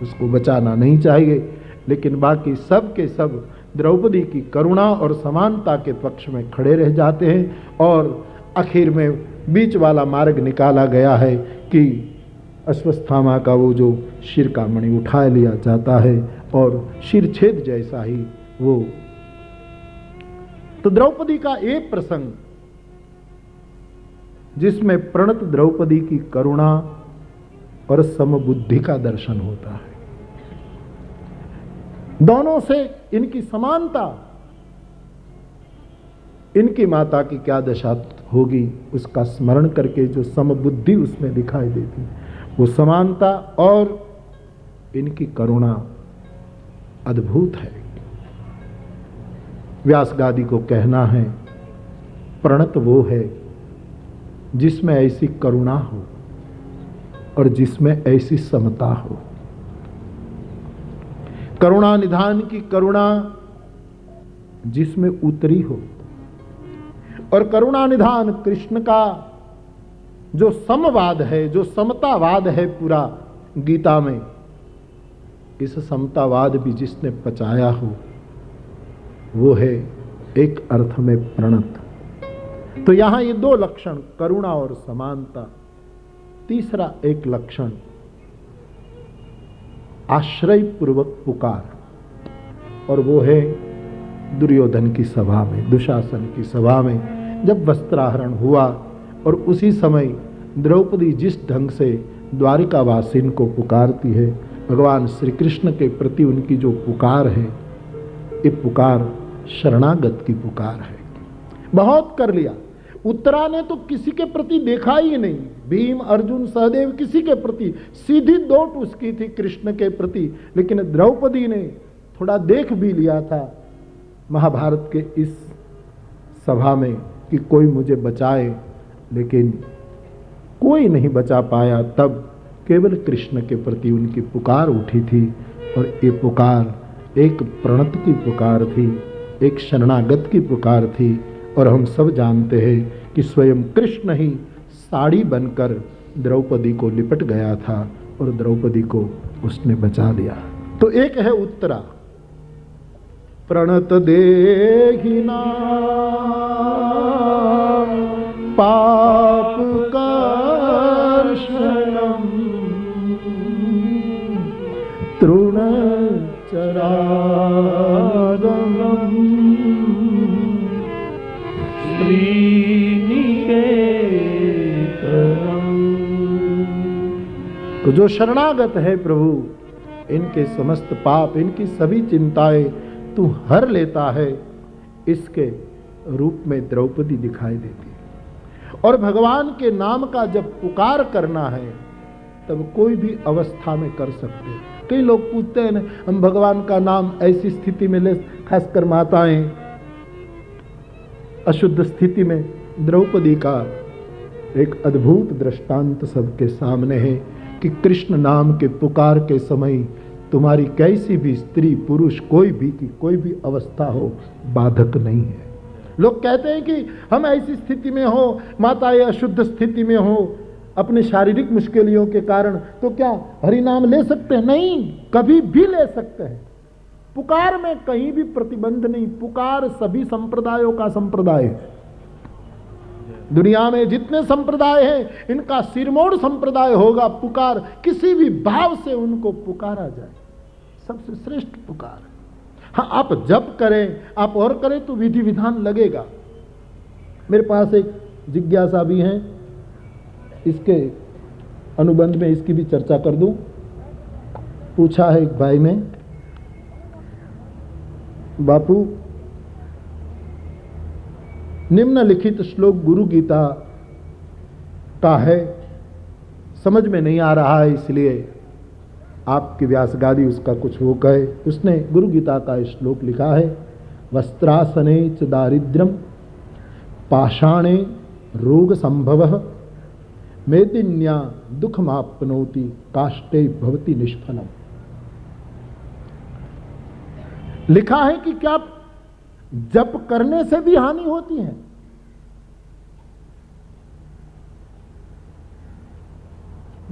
उसको बचाना नहीं चाहिए, लेकिन बाकी सब के सब द्रौपदी की करुणा और समानता के पक्ष में खड़े रह जाते हैं, और आखिर में बीच वाला मार्ग निकाला गया है कि अश्वत्थामा का वो जो शिर का मणि उठा लिया जाता है, और शिरछेद जैसा ही वो। तो द्रौपदी का एक प्रसंग जिसमें प्रणत द्रौपदी की करुणा और समबुद्धि का दर्शन होता है, दोनों से इनकी समानता, इनकी माता की क्या दशा होगी उसका स्मरण करके जो समबुद्धि उसमें दिखाई देती, वो समानता और इनकी करुणा अद्भुत है। व्यास गादी को कहना है, प्रणत वो है जिसमें ऐसी करुणा हो और जिसमें ऐसी समता हो। करुणा निधान की करुणा जिसमें उतरी हो, और करुणा निधान कृष्ण का जो समवाद है, जो समतावाद है पूरा गीता में, इस समतावाद भी जिसने पचाया हो वो है एक अर्थ में प्रणत। तो यहां ये दो लक्षण, करुणा और समानता। तीसरा एक लक्षण, आश्रय पूर्वक पुकार, और वो है दुर्योधन की सभा में, दुशासन की सभा में जब वस्त्राहरण हुआ, और उसी समय द्रौपदी जिस ढंग से द्वारिकावासिन को पुकारती है, भगवान श्री कृष्ण के प्रति उनकी जो पुकार है, ये पुकार शरणागत की पुकार है। बहुत कर लिया, उत्तरा ने तो किसी के प्रति देखा ही नहीं, भीम अर्जुन सहदेव किसी के प्रति, सीधी दौड़ उसकी थी कृष्ण के प्रति, लेकिन द्रौपदी ने थोड़ा देख भी लिया था महाभारत के इस सभा में कि कोई मुझे बचाए, लेकिन कोई नहीं बचा पाया। तब केवल कृष्ण के प्रति उनकी पुकार उठी थी, और ये पुकार एक प्रणत की पुकार थी, एक शरणागत की पुकार थी। और हम सब जानते हैं कि स्वयं कृष्ण ही साड़ी बनकर द्रौपदी को लिपट गया था और द्रौपदी को उसने बचा लिया। तो एक है उत्तरा, प्रणत देहिना पाप कर्षणम तृण चरागम तो जो शरणागत है प्रभु, इनके समस्त पाप, इनकी सभी चिंताएं तू हर लेता है, इसके रूप में द्रौपदी दिखाई देती है। और भगवान के नाम का जब पुकार करना है तब कोई भी अवस्था में कर सकते हैं। कई लोग पूछते हैं ना, हम भगवान का नाम ऐसी स्थिति में ले, खासकर माताएं अशुद्ध स्थिति में, द्रौपदी का एक अद्भुत दृष्टांत सबके सामने है कि कृष्ण नाम के पुकार के समय तुम्हारी कैसी भी स्त्री पुरुष कोई भी की कोई भी अवस्था हो बाधक नहीं है। लोग कहते हैं कि हम ऐसी स्थिति में हो, माताएं अशुद्ध स्थिति में हो अपने शारीरिक मुश्किलों के कारण, तो क्या हरि नाम ले सकते हैं? नहीं, कभी भी ले सकते हैं। पुकार में कहीं भी प्रतिबंध नहीं। पुकार सभी संप्रदायों का संप्रदाय है। दुनिया में जितने संप्रदाय हैं इनका सिरमौर संप्रदाय होगा पुकार। किसी भी भाव से उनको पुकारा जाए, सबसे श्रेष्ठ पुकार। हाँ, आप जप करें, आप और करें तो विधि विधान लगेगा। मेरे पास एक जिज्ञासा भी है, इसके अनुबंध में इसकी भी चर्चा कर दूं। पूछा है एक भाई ने, बापू निम्नलिखित श्लोक गुरु गीता का है, समझ में नहीं आ रहा है, इसलिए आपकी व्यासगादी उसका कुछ वो कहे। उसने गुरु गीता का श्लोक लिखा है, वस्त्रासने च दारिद्र्यम पाषाणे रोग संभव मेदिन्या दुखमाप्नोति काष्ठे भवति निष्फलम। लिखा है कि क्या जप करने से भी हानि होती है?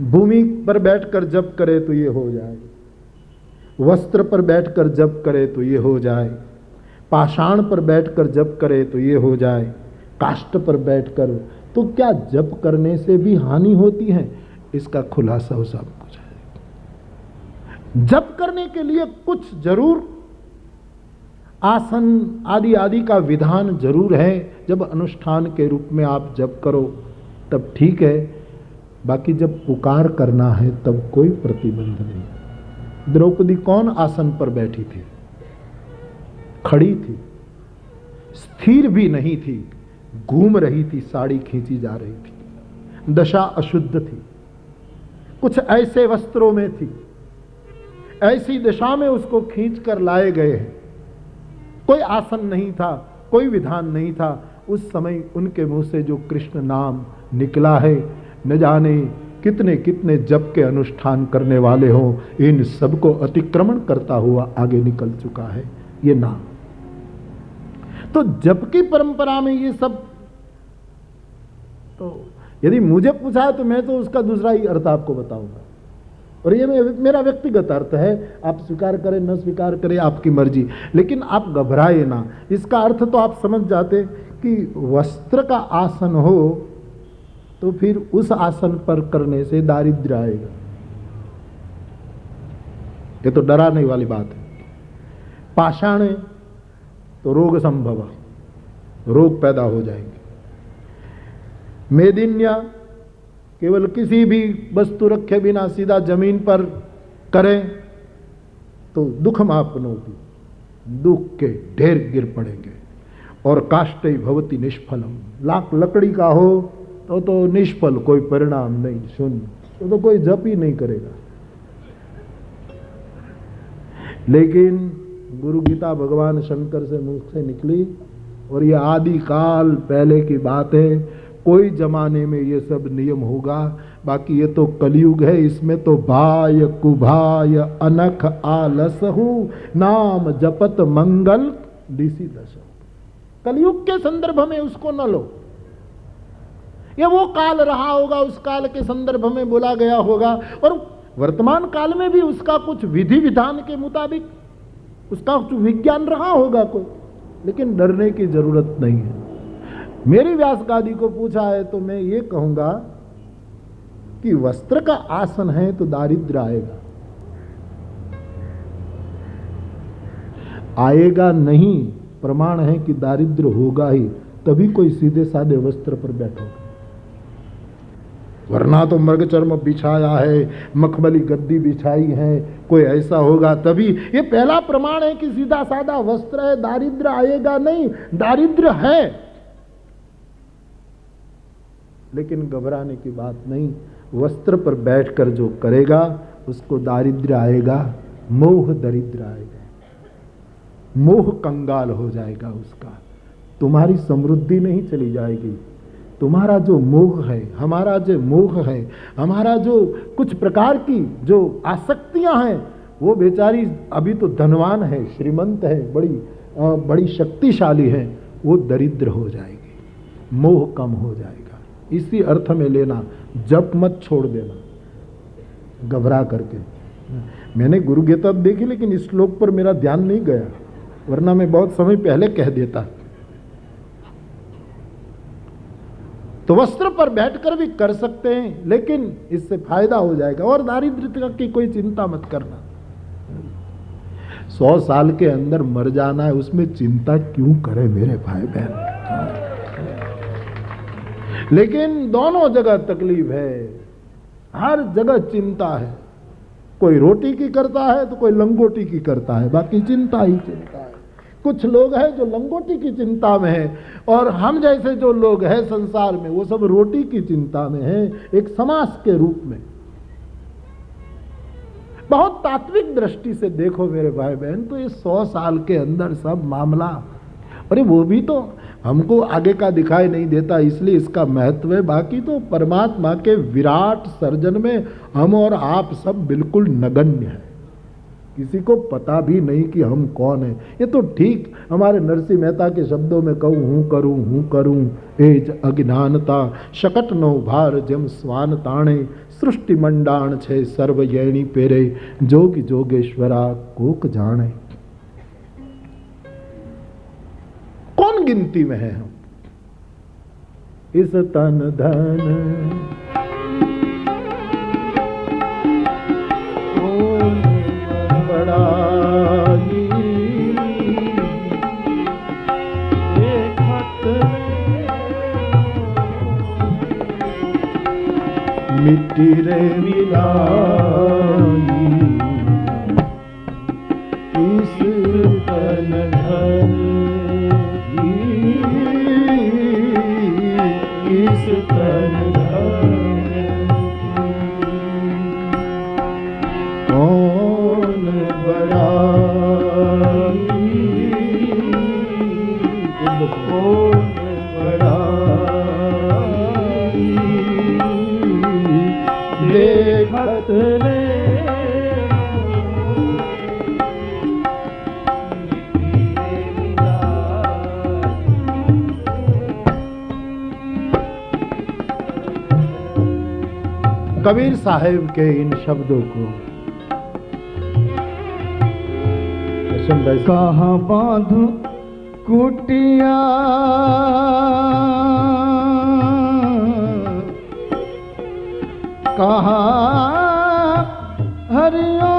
भूमि पर बैठकर जप करे तो ये हो जाए, वस्त्र पर बैठकर जप करे तो ये हो जाए, पाषाण पर बैठकर जप करे तो ये हो जाए, काष्ठ पर बैठकर, तो क्या जप करने से भी हानि होती है? इसका खुलासा हो सब कुछ है। जप करने के लिए कुछ जरूर आसन आदि आदि का विधान जरूर है। जब अनुष्ठान के रूप में आप जप करो तब ठीक है, बाकी जब पुकार करना है तब कोई प्रतिबंध नहीं। द्रौपदी कौन आसन पर बैठी थी? खड़ी थी, स्थिर भी नहीं थी, घूम रही थी, साड़ी खींची जा रही थी, दशा अशुद्ध थी, कुछ ऐसे वस्त्रों में थी, ऐसी दशा में उसको खींच कर लाए गए हैं। कोई आसन नहीं था, कोई विधान नहीं था। उस समय उनके मुंह से जो कृष्ण नाम निकला है, न जाने कितने कितने जप के अनुष्ठान करने वाले हों, इन सबको अतिक्रमण करता हुआ आगे निकल चुका है ये नाम। तो जप की परंपरा में ये सब, तो यदि मुझे पूछा है तो मैं तो उसका दूसरा ही अर्थ आपको बताऊंगा, और ये मेरा व्यक्तिगत अर्थ है। आप स्वीकार करें न स्वीकार करें आपकी मर्जी, लेकिन आप घबराए ना। इसका अर्थ तो आप समझ जाते कि वस्त्र का आसन हो तो फिर उस आसन पर करने से दारिद्र्य आएगा। ये तो डराने वाली बात है। पाषाण है तो रोग संभव, रोग पैदा हो जाएंगे। मेदिन्या, केवल किसी भी वस्तु रखे बिना सीधा जमीन पर करें तो दुख मापनोति, दुख के ढेर गिर पड़ेंगे। और काष्ठे भवति निष्फलम, लाख लकड़ी का हो तो निष्फल, कोई परिणाम नहीं, शून्य, तो कोई जप ही नहीं करेगा। लेकिन गुरु गीता भगवान शंकर से मुख से निकली, और ये आदि काल पहले की बात है। कोई जमाने में ये सब नियम होगा, बाकी ये तो कलयुग है। इसमें तो भाय कुभाय अनख आलसहु नाम जपत मंगल दिसी दश। कलयुग के संदर्भ में उसको न लो, ये वो काल रहा होगा, उस काल के संदर्भ में बोला गया होगा, और वर्तमान काल में भी उसका कुछ विधि विधान के मुताबिक उसका कुछ विज्ञान रहा होगा कोई, लेकिन डरने की जरूरत नहीं है। मेरी व्यासगादी को पूछा है तो मैं ये कहूंगा कि वस्त्र का आसन है तो दारिद्र्य आएगा, आएगा नहीं, प्रमाण है कि दारिद्र्य होगा ही, तभी कोई सीधे साधे वस्त्र पर बैठोगे, वरना तो मृग चर्म बिछाया है, मखमली गद्दी बिछाई है, कोई ऐसा होगा तभी। ये पहला प्रमाण है कि सीधा साधा वस्त्र है, दारिद्र्य आएगा नहीं। दारिद्र्य है, लेकिन घबराने की बात नहीं। वस्त्र पर बैठकर जो करेगा उसको दारिद्र्य आएगा, मोह दरिद्र आएगा, मोह कंगाल हो जाएगा उसका। तुम्हारी समृद्धि नहीं चली जाएगी, तुम्हारा जो मोह है, हमारा जो मोह है, हमारा जो कुछ प्रकार की जो आसक्तियां हैं, वो बेचारी अभी तो धनवान है, श्रीमंत है, बड़ी शक्तिशाली है, वो दरिद्र हो जाएगी, मोह कम हो जाएगा। इसी अर्थ में लेना, जप मत छोड़ देना घबरा करके। मैंने गुरु गीता देखी, लेकिन इस श्लोक पर मेरा ध्यान नहीं गया, वरना मैं बहुत समय पहले कह देता। तो वस्त्र पर बैठकर भी कर सकते हैं, लेकिन इससे फायदा हो जाएगा। और दारिद्र्य की कोई चिंता मत करना। 100 साल के अंदर मर जाना है, उसमें चिंता क्यों करे मेरे भाई बहन। लेकिन दोनों जगह तकलीफ है, हर जगह चिंता है। कोई रोटी की करता है तो कोई लंगोटी की करता है, बाकी चिंता ही चिंता है। कुछ लोग हैं जो लंगोटी की चिंता में है, और हम जैसे जो लोग हैं संसार में, वो सब रोटी की चिंता में है, एक समास के रूप में। बहुत तात्विक दृष्टि से देखो मेरे भाई बहन, तो ये 100 साल के अंदर सब मामला, अरे वो भी तो हमको आगे का दिखाई नहीं देता, इसलिए इसका महत्व है। बाकी तो परमात्मा के विराट सर्जन में हम और आप सब बिल्कुल नगण्य हैं, किसी को पता भी नहीं कि हम कौन हैं। ये तो ठीक हमारे नरसिंह मेहता के शब्दों में कहूँ, हूँ करूँ एज अज्ञानता, शकट नो भार जम स्वान ताणे, सृष्टि मंडाण छे सर्व यैणी पेरे, जोगी जोगेश्वरा कोक जाने। कौन गिनती में है हम? इस तन धन बड़ाई, मिट्टी रे मिलाई, इस तन धन, इस तन धन कौन बड़ाई, कौन बड़ाई, देखत ने कबीर साहेब के इन शब्दों को कहाँ बांधू कुटिया, कहाँ हरियो,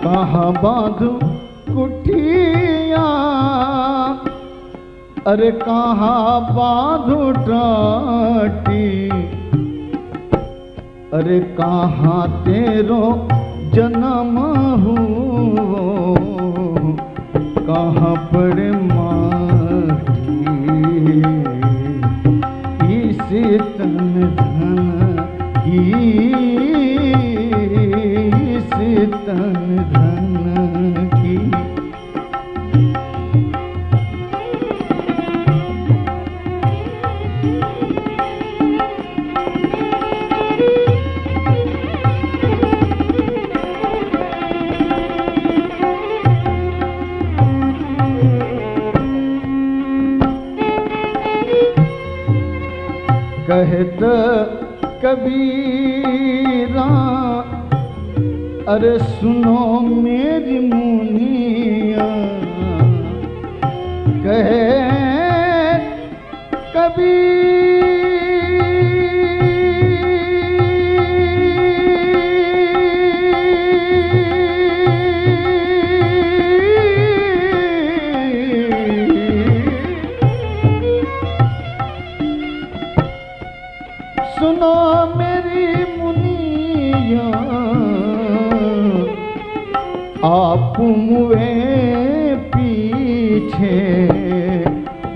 कहाँ बांधू कुटिया, अरे कहाँ बांधू टाटी, अरे कहाँ तेरो जन्म हुओ, कहाँ पड़े माटी, इस तन धन की, इस तन धन की। कहत कबीरा, अरे सुनो मेरी मुनिया, कहे सुनो मेरी मुनिया, आप मुए पीछे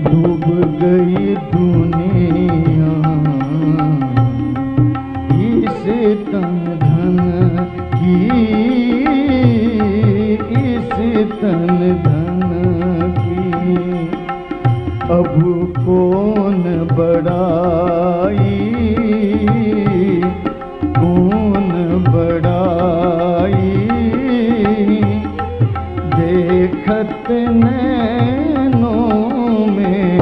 डूब गई दुनिया, इस तन धन की, तन धन की अब कौन बड़ाई, कौन बड़ाई। देखत नैनों में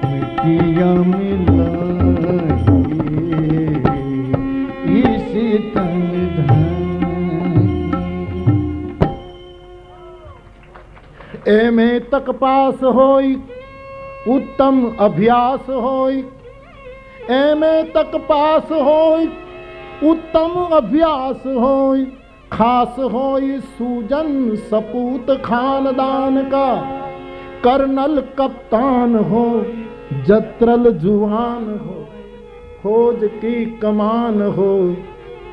मिट्टियाँ मिलाई, इस तन धन की। एमे तक पास होई उत्तम अभ्यास होई, एमे तक पास होई उत्तम अभ्यास होई। खास होई सूजन सपूत खानदान का, कर्नल कप्तान हो जत्रल जुआन हो, फौज की कमान हो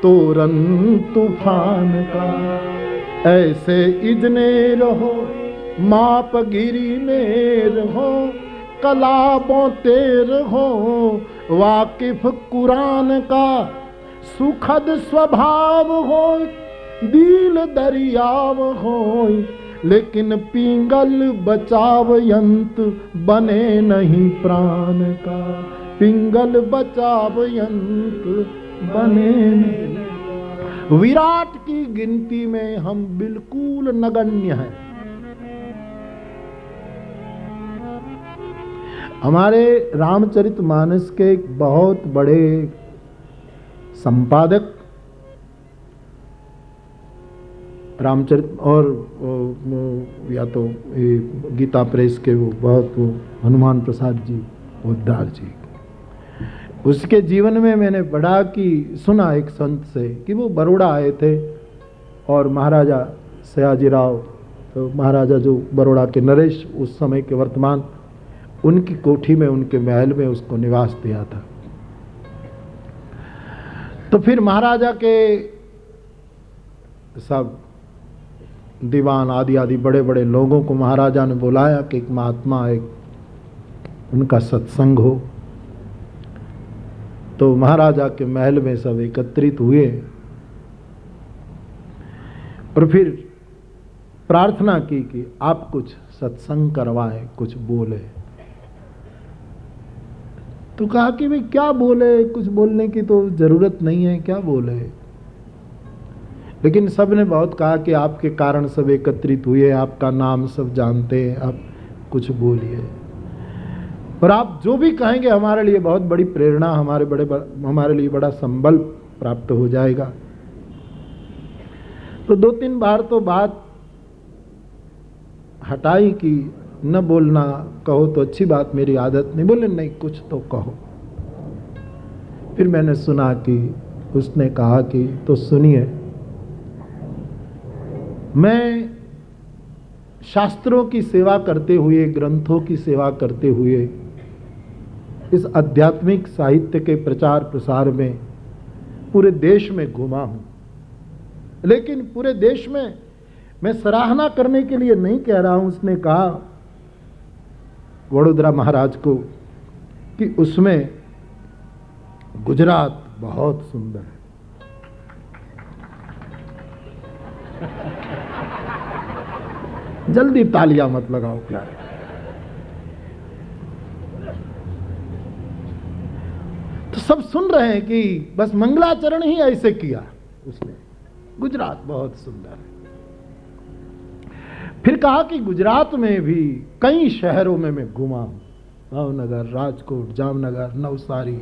तोरन तूफान का। ऐसे इजने रहो मापगिरी में रहो, कलाबों तेर हो वाकिफ कुरान का। सुखद स्वभाव हो दिल दरियाव हो, लेकिन पिंगल बचाव यंत्र बने नहीं प्राण का। पिंगल बचाव यंत्र बने नहीं। विराट की गिनती में हम बिल्कुल नगण्य हैं। हमारे रामचरितमानस के एक बहुत बड़े संपादक, रामचरित और या तो गीता प्रेस के वो बहुत वो हनुमान प्रसाद जी पोद्दार जी, उसके जीवन में मैंने पढ़ा कि सुना एक संत से कि वो बड़ौदा आए थे और महाराजा सयाजीराव, तो महाराजा जो बड़ौदा के नरेश उस समय के वर्तमान, उनकी कोठी में उनके महल में उसको निवास दिया था। तो फिर महाराजा के सब दीवान आदि आदि बड़े बड़े लोगों को महाराजा ने बुलाया कि एक महात्मा, एक उनका सत्संग हो। तो महाराजा के महल में सब एकत्रित हुए और फिर प्रार्थना की कि आप कुछ सत्संग करवाएं, कुछ बोले। तो कहा कि भाई क्या बोले, कुछ बोलने की तो जरूरत नहीं है, क्या बोले। लेकिन सब ने बहुत कहा कि आपके कारण सब एकत्रित हुए, आपका नाम सब जानते हैं, आप कुछ बोलिए और आप जो भी कहेंगे हमारे लिए बहुत बड़ी प्रेरणा, हमारे लिए बड़ा संबल प्राप्त हो जाएगा। तो 2-3 बार तो बात हटाई कि न बोलना, कहो तो अच्छी बात, मेरी आदत नहीं। बोले नहीं, कुछ तो कहो। फिर मैंने सुना कि उसने कहा कि तो सुनिए, मैं शास्त्रों की सेवा करते हुए, ग्रंथों की सेवा करते हुए इस आध्यात्मिक साहित्य के प्रचार प्रसार में पूरे देश में घूमा हूं। लेकिन पूरे देश में मैं सराहना करने के लिए नहीं कह रहा हूं। उसने कहा वडोदरा महाराज को कि उसमें गुजरात बहुत सुंदर है। जल्दी तालियां मत लगाओ प्यारे। तो सब सुन रहे हैं कि बस मंगलाचरण ही ऐसे किया उसने, गुजरात बहुत सुंदर है। फिर कहा कि गुजरात में भी कई शहरों में मैं घूमा हूं, भावनगर, राजकोट, जामनगर, नवसारी,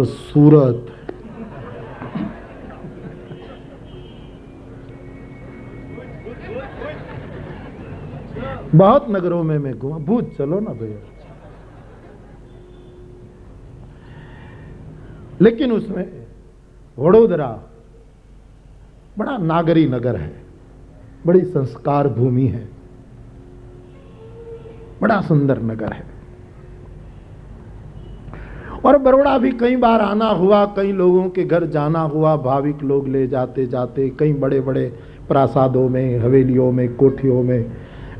सूरत। बहुत नगरों में मैं घूमा। भूज चलो ना भैया। लेकिन उसमें वडोदरा बड़ा नागरी नगर है, बड़ी संस्कार भूमि है, बड़ा सुंदर नगर है। और बड़ौदा भी कई बार आना हुआ, कई लोगों के घर जाना हुआ, भाविक लोग ले जाते जाते कई बड़े बड़े प्रासादों में, हवेलियों में, कोठियों में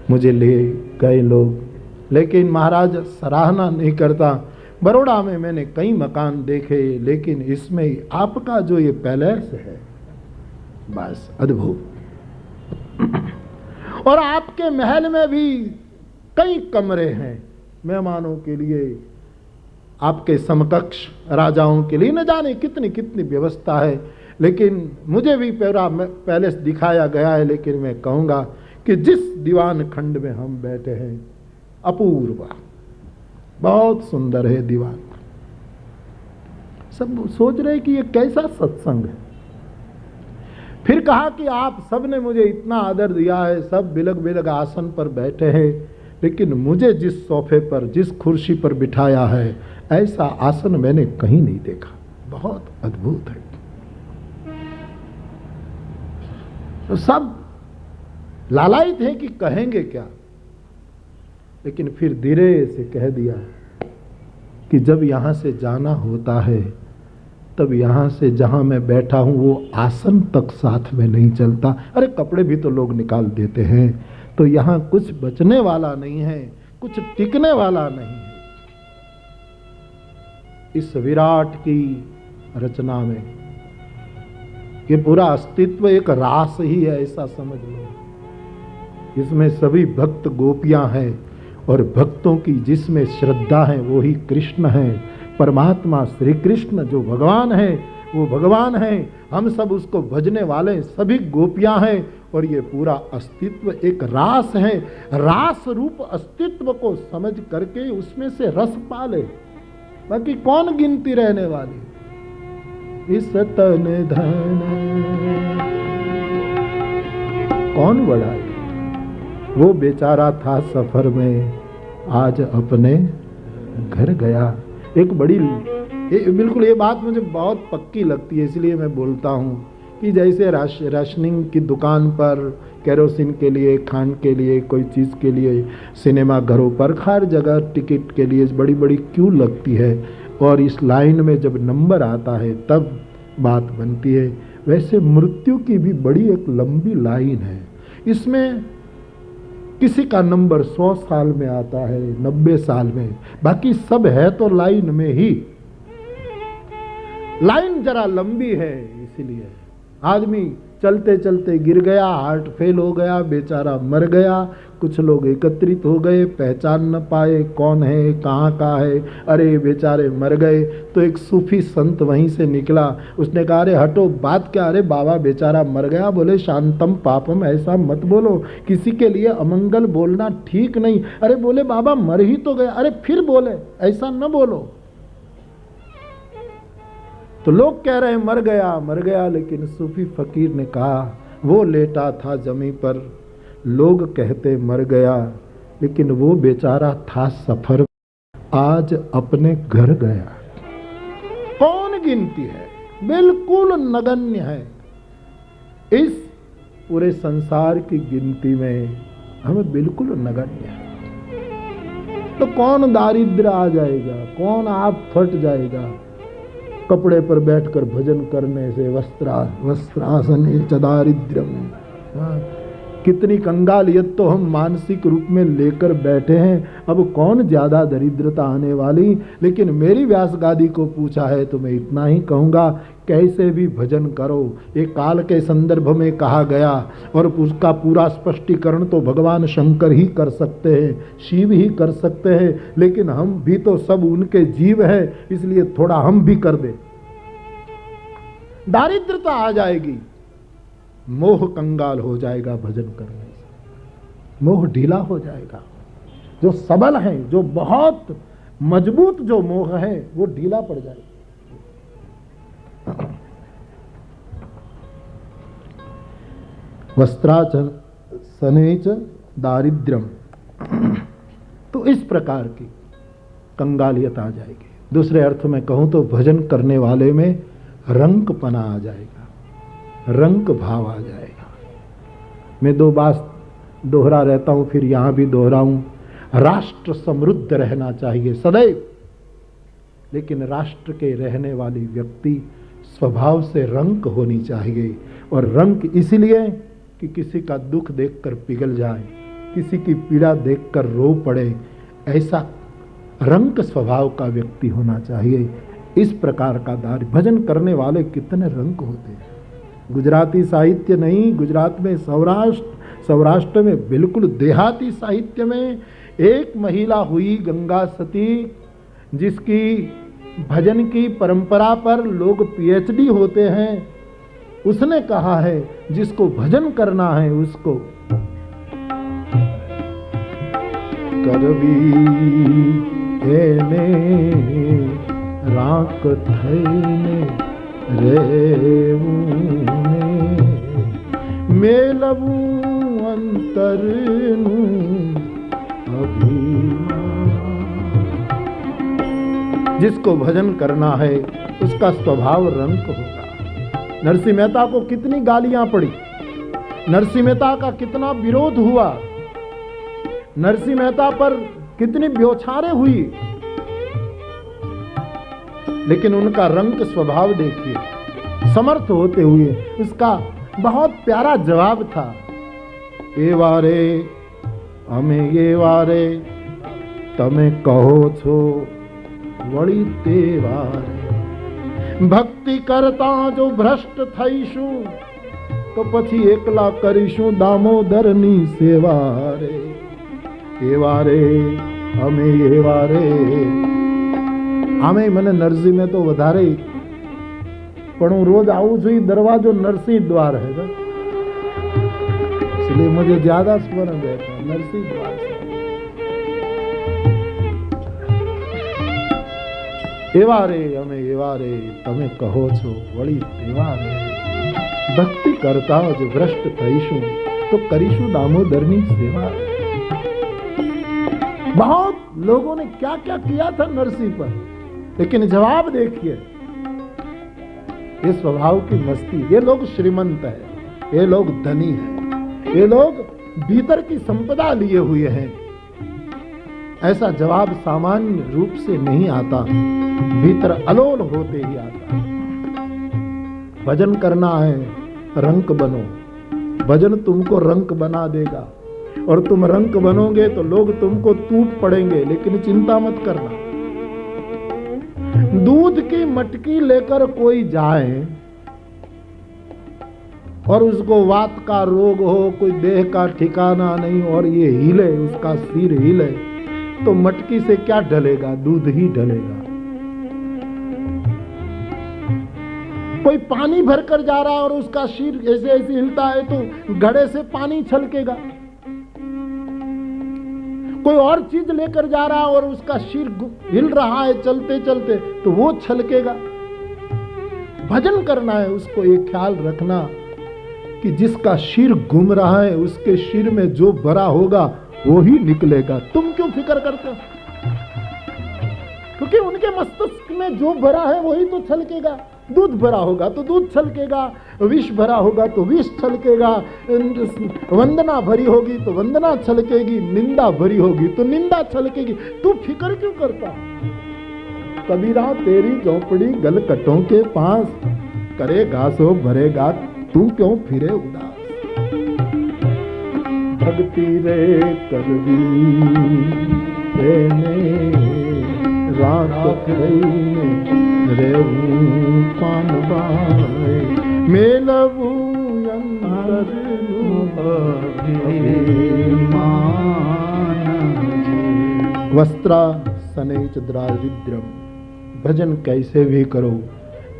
मुझे ले गए लोग। लेकिन महाराज सराहना नहीं करता। बड़ौदा में मैंने कई मकान देखे, लेकिन इसमें आपका जो ये पैलेस है, बस अद्भुत। और आपके महल में भी कई कमरे हैं मेहमानों के लिए, आपके समकक्ष राजाओं के लिए, न जाने कितनी कितनी व्यवस्था है। लेकिन मुझे भी पूरा पैलेस दिखाया गया है, लेकिन मैं कहूँगा कि जिस दीवान खंड में हम बैठे हैं अपूर्व, बहुत सुंदर है दीवान। सब सोच रहे कि ये कैसा सत्संग है। फिर कहा कि आप सब ने मुझे इतना आदर दिया है, सब बिलग बिलग आसन पर बैठे हैं, लेकिन मुझे जिस सोफे पर, जिस कुर्सी पर बिठाया है, ऐसा आसन मैंने कहीं नहीं देखा। बहुत अद्भुत है। तो सब लालायित है कि कहेंगे क्या, लेकिन फिर धीरे से कह दिया कि जब यहां से जाना होता है तब यहां से जहां मैं बैठा हूं वो आसन तक साथ में नहीं चलता। अरे कपड़े भी तो लोग निकाल देते हैं। तो यहां कुछ बचने वाला नहीं है, कुछ टिकने वाला नहीं है। इस विराट की रचना में ये पूरा अस्तित्व एक रास ही है, ऐसा समझ लो। इसमें सभी भक्त गोपियां हैं और भक्तों की जिसमें श्रद्धा है वो ही कृष्ण है। परमात्मा श्री कृष्ण जो भगवान है वो भगवान है। हम सब उसको भजने वाले सभी गोपियां हैं और ये पूरा अस्तित्व एक रास है। रास रूप अस्तित्व को समझ करके उसमें से रस पाले, बाकी कौन गिनती रहने वाली। इस तन धन कौन बढ़ाए। वो बेचारा था सफर में, आज अपने घर गया। एक बड़ी बिल्कुल ये बात मुझे बहुत पक्की लगती है, इसलिए मैं बोलता हूँ कि जैसे राशनिंग की दुकान पर केरोसिन के लिए, खान के लिए, कोई चीज़ के लिए, सिनेमा घरों पर हर जगह टिकट के लिए बड़ी बड़ी क्यू लगती है और इस लाइन में जब नंबर आता है तब बात बनती है, वैसे मृत्यु की भी बड़ी एक लंबी लाइन है। इसमें किसी का नंबर 100 साल में आता है, 90 साल में, बाकी सब है तो लाइन में ही। लाइन जरा लंबी है, इसलिए आदमी चलते चलते गिर गया, हार्ट फेल हो गया, बेचारा मर गया। कुछ लोग एकत्रित हो गए, पहचान न पाए कौन है, कहाँ का है, अरे बेचारे मर गए। तो एक सूफी संत वहीं से निकला, उसने कहा अरे हटो, बात क्या, अरे बाबा बेचारा मर गया। बोले शांतम पापम, ऐसा मत बोलो, किसी के लिए अमंगल बोलना ठीक नहीं। अरे बोले बाबा मर ही तो गया। अरे फिर बोले ऐसा न बोलो। तो लोग कह रहे हैं मर गया, लेकिन सूफी फकीर ने कहा वो लेटा था जमीन पर, लोग कहते मर गया, लेकिन वो बेचारा था सफर, आज अपने घर गया। कौन गिनती है, बिल्कुल नगण्य है। इस पूरे संसार की गिनती में हमें बिल्कुल नगण्य है। तो कौन दारिद्र आ जाएगा, कौन आप फट जाएगा कपड़े पर बैठकर भजन करने से। वस्त्रासन च दारिद्र्यम। कितनी कंगालियत तो हम मानसिक रूप में लेकर बैठे हैं, अब कौन ज्यादा दरिद्रता आने वाली। लेकिन मेरी व्यास गादी को पूछा है तो मैं इतना ही कहूँगा, कैसे भी भजन करो। एक काल के संदर्भ में कहा गया और उसका पूरा स्पष्टीकरण तो भगवान शंकर ही कर सकते हैं, शिव ही कर सकते हैं, लेकिन हम भी तो सब उनके जीव हैं, इसलिए थोड़ा हम भी कर दे। दारिद्रता आ जाएगी, मोह कंगाल हो जाएगा भजन करने से, मोह ढीला हो जाएगा। जो सबल है, जो बहुत मजबूत जो मोह है वो ढीला पड़ जाएगा। वस्त्राचनेच दारिद्र्यम। तो इस प्रकार की कंगालियत आ जाएगी। दूसरे अर्थ में कहूं तो भजन करने वाले में रंकपना आ जाएगा, रंक भाव आ जाएगा। मैं 2 बात दोहरा रहता हूं, फिर यहां भी दोहराऊं। राष्ट्र समृद्ध रहना चाहिए सदैव, लेकिन राष्ट्र के रहने वाली व्यक्ति स्वभाव से रंक होनी चाहिए। और रंक इसलिए कि किसी का दुख देखकर पिघल जाए, किसी की पीड़ा देखकर रो पड़े, ऐसा रंक स्वभाव का व्यक्ति होना चाहिए। इस प्रकार का भजन करने वाले कितने रंक होते हैं। गुजराती साहित्य नहीं, गुजरात में सौराष्ट्र सौराष्ट्र में बिल्कुल देहाती साहित्य में एक महिला हुई गंगा सती, जिसकी भजन की परंपरा पर लोग पीएचडी होते हैं। उसने कहा है जिसको भजन करना है उसको करवी एने राख थईने रेवूने मेलवू अंतरनु अभिमान। जिसको भजन करना है उसका स्वभाव रंक होगा। नरसिंह मेहता को कितनी गालियां पड़ी, नरसिंह मेहता का कितना विरोध हुआ, नरसिंह मेहता पर कितनी ब्योछारें हुई, लेकिन उनका रंक स्वभाव देखिए, समर्थ होते हुए उसका बहुत प्यारा जवाब था। ए वारे हमें ये वारे तमे कहो छो वળી તે વારે ભક્તિ કરતા જો ભ્રષ્ટ થઈશું તો પછી એકલા કરીશું દામોદરની સેવા રે એ વારે અમે એ વારે આમે મને નરસિંહ में तो વધારે પણ હું રોજ આવું છું। દરવાજો નરસિંહ द्वार है ना, इसलिए मुझे ज्यादा स्मरण रहता है नरसिंह द्वार से। एवा रे અમે એવા રે તમે કહો છો વળી તેવા રે ભક્તિ કરતા જો ભ્રષ્ટ થઈશું તો કરીશું દામોદરની सेवा। बहुत लोगों ने क्या क्या किया था नरसिंह पर, लेकिन जवाब देखिए, ये स्वभाव की मस्ती। ये लोग श्रीमंत है, ये लोग धनी है, ये लोग भीतर की संपदा लिए हुए हैं। ऐसा जवाब सामान्य रूप से नहीं आता, भीतर अलोल होते ही आता। भजन करना है, रंक बनो। भजन तुमको रंक बना देगा, और तुम रंक बनोगे तो लोग तुमको टूट पड़ेंगे। लेकिन चिंता मत करना, दूध की मटकी लेकर कोई जाए और उसको वात का रोग हो, कोई देह का ठिकाना नहीं, और ये हिले, उसका सिर हिले, तो मटकी से क्या ढलेगा? दूध ही ढलेगा। कोई पानी भरकर जा रहा है और उसका सिर ऐसे ऐसे हिलता है तो घड़े से पानी छलकेगा। कोई और चीज लेकर जा रहा है और उसका सिर हिल रहा है चलते चलते तो वो छलकेगा। भजन करना है, उसको एक ख्याल रखना कि जिसका सिर घूम रहा है उसके सिर में जो भरा होगा वो ही निकलेगा। तुम क्यों फिक्र करते हो? क्योंकि उनके मस्तिष्क में जो भरा है वही तो छलकेगा। दूध भरा होगा तो दूध छलकेगा, विष भरा होगा तो विष छलकेगा, वंदना भरी होगी तो वंदना छलकेगी, निंदा भरी होगी तो निंदा छलकेगी। तू फिक्र क्यों करता? कबीरा तेरी झोपड़ी गलकटों के पास, करेगा सो भरेगा, तू क्यों फिरे उदास। भक्ति रे करवी तेने रात रहीने रेवू पानवाए मेलवू अंतरनु अभिमान। वस्त्रा सनैच द्राविद्रम। भजन कैसे भी करो,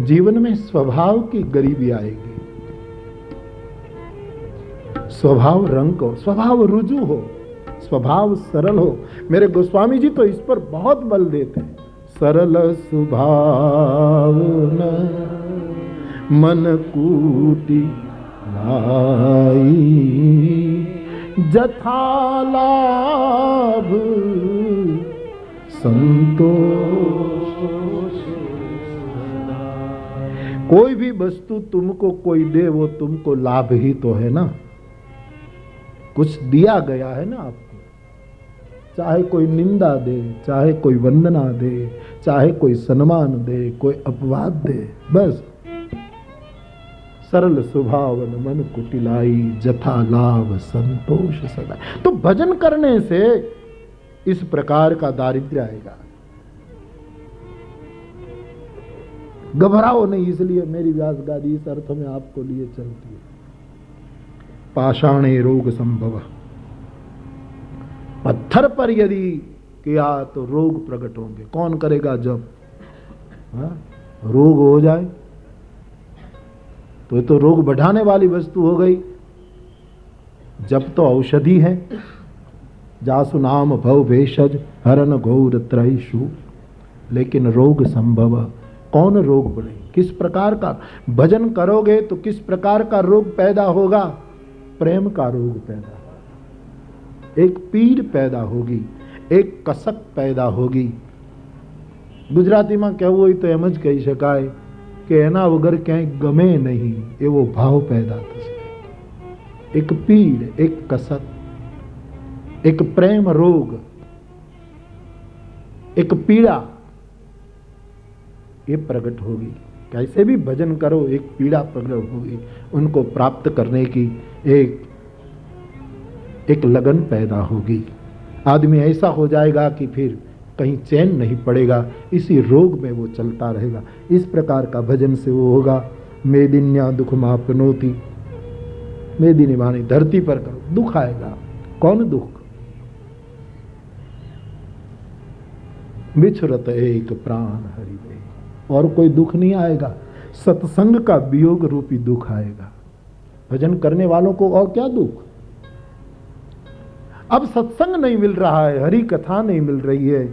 जीवन में स्वभाव की गरीबी आएगी। स्वभाव रंग हो, स्वभाव रुजु हो, स्वभाव सरल हो। मेरे गोस्वामी जी तो इस पर बहुत बल देते हैं। सरल स्वभाव न मन कूटी लाई, जथा लाभ संतोष। कोई भी वस्तु तुमको कोई दे वो तुमको लाभ ही तो है ना, कुछ दिया गया है ना आपको। चाहे कोई निंदा दे, चाहे कोई वंदना दे, चाहे कोई सम्मान दे, कोई अपवाद दे, बस सरल स्वभावन मन कुटिलाई, जथा लाभ संतोष सदा। तो भजन करने से इस प्रकार का दारिद्र्य आएगा। घबराओ नहीं, इसलिए मेरी व्यास गादी इस अर्थ में आपको लिए चलती है। पाषाणे रोग संभव। पत्थर पर यदि किया तो रोग प्रकट होंगे। कौन करेगा जब रोग हो जाए? तो ये तो रोग बढ़ाने वाली वस्तु हो गई। जब तो औषधि है, जासु नाम भव भेषज हरन घोर त्रयीषु। लेकिन रोग संभव, कौन रोग बढ़े? किस प्रकार का भजन करोगे तो किस प्रकार का रोग पैदा होगा? प्रेम का रोग पैदा, एक पीड़ पैदा होगी, एक कसक पैदा होगी। गुजराती में कहવું હોય તો એમ જ કહી શકાય કે એના વગર ક્યાંય ગમે નહીં એવો ભાવ पैदा થશે। एक पीड़, एक कसक, एक प्रेम रोग, एक पीड़ा ये प्रकट होगी। कैसे भी भजन करो एक पीड़ा प्रकट होगी। उनको प्राप्त करने की एक लगन पैदा होगी। आदमी ऐसा हो जाएगा कि फिर कहीं चैन नहीं पड़ेगा, इसी रोग में वो चलता रहेगा। इस प्रकार का भजन से वो होगा। मेदिन्या दुख मापनोती, मेदिनी वाणी धरती पर करो, दुख आएगा। कौन दुख? बिछुरत एक प्राण हरि दे। और कोई दुख नहीं आएगा, सत्संग का वियोग रूपी दुख आएगा। भजन करने वालों को और क्या दुख? अब सत्संग नहीं मिल रहा है, हरि कथा नहीं मिल रही है,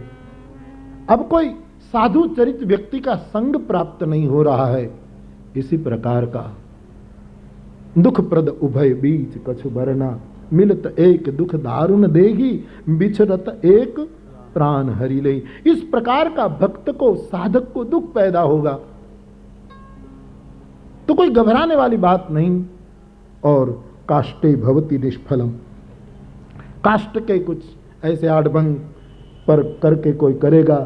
अब कोई साधु चरित व्यक्ति का संग प्राप्त नहीं हो रहा है। इसी प्रकार का दुख प्रद उभय बीच कछु बरना, मिलत एक दुख दारुण देगी, बिछरत एक प्राण हरि ले। इस प्रकार का भक्त को, साधक को दुख पैदा होगा तो कोई घबराने वाली बात नहीं। और काष्टे भवति निष्फलम, काष्ट के कुछ ऐसे आडभंग पर करके कोई करेगा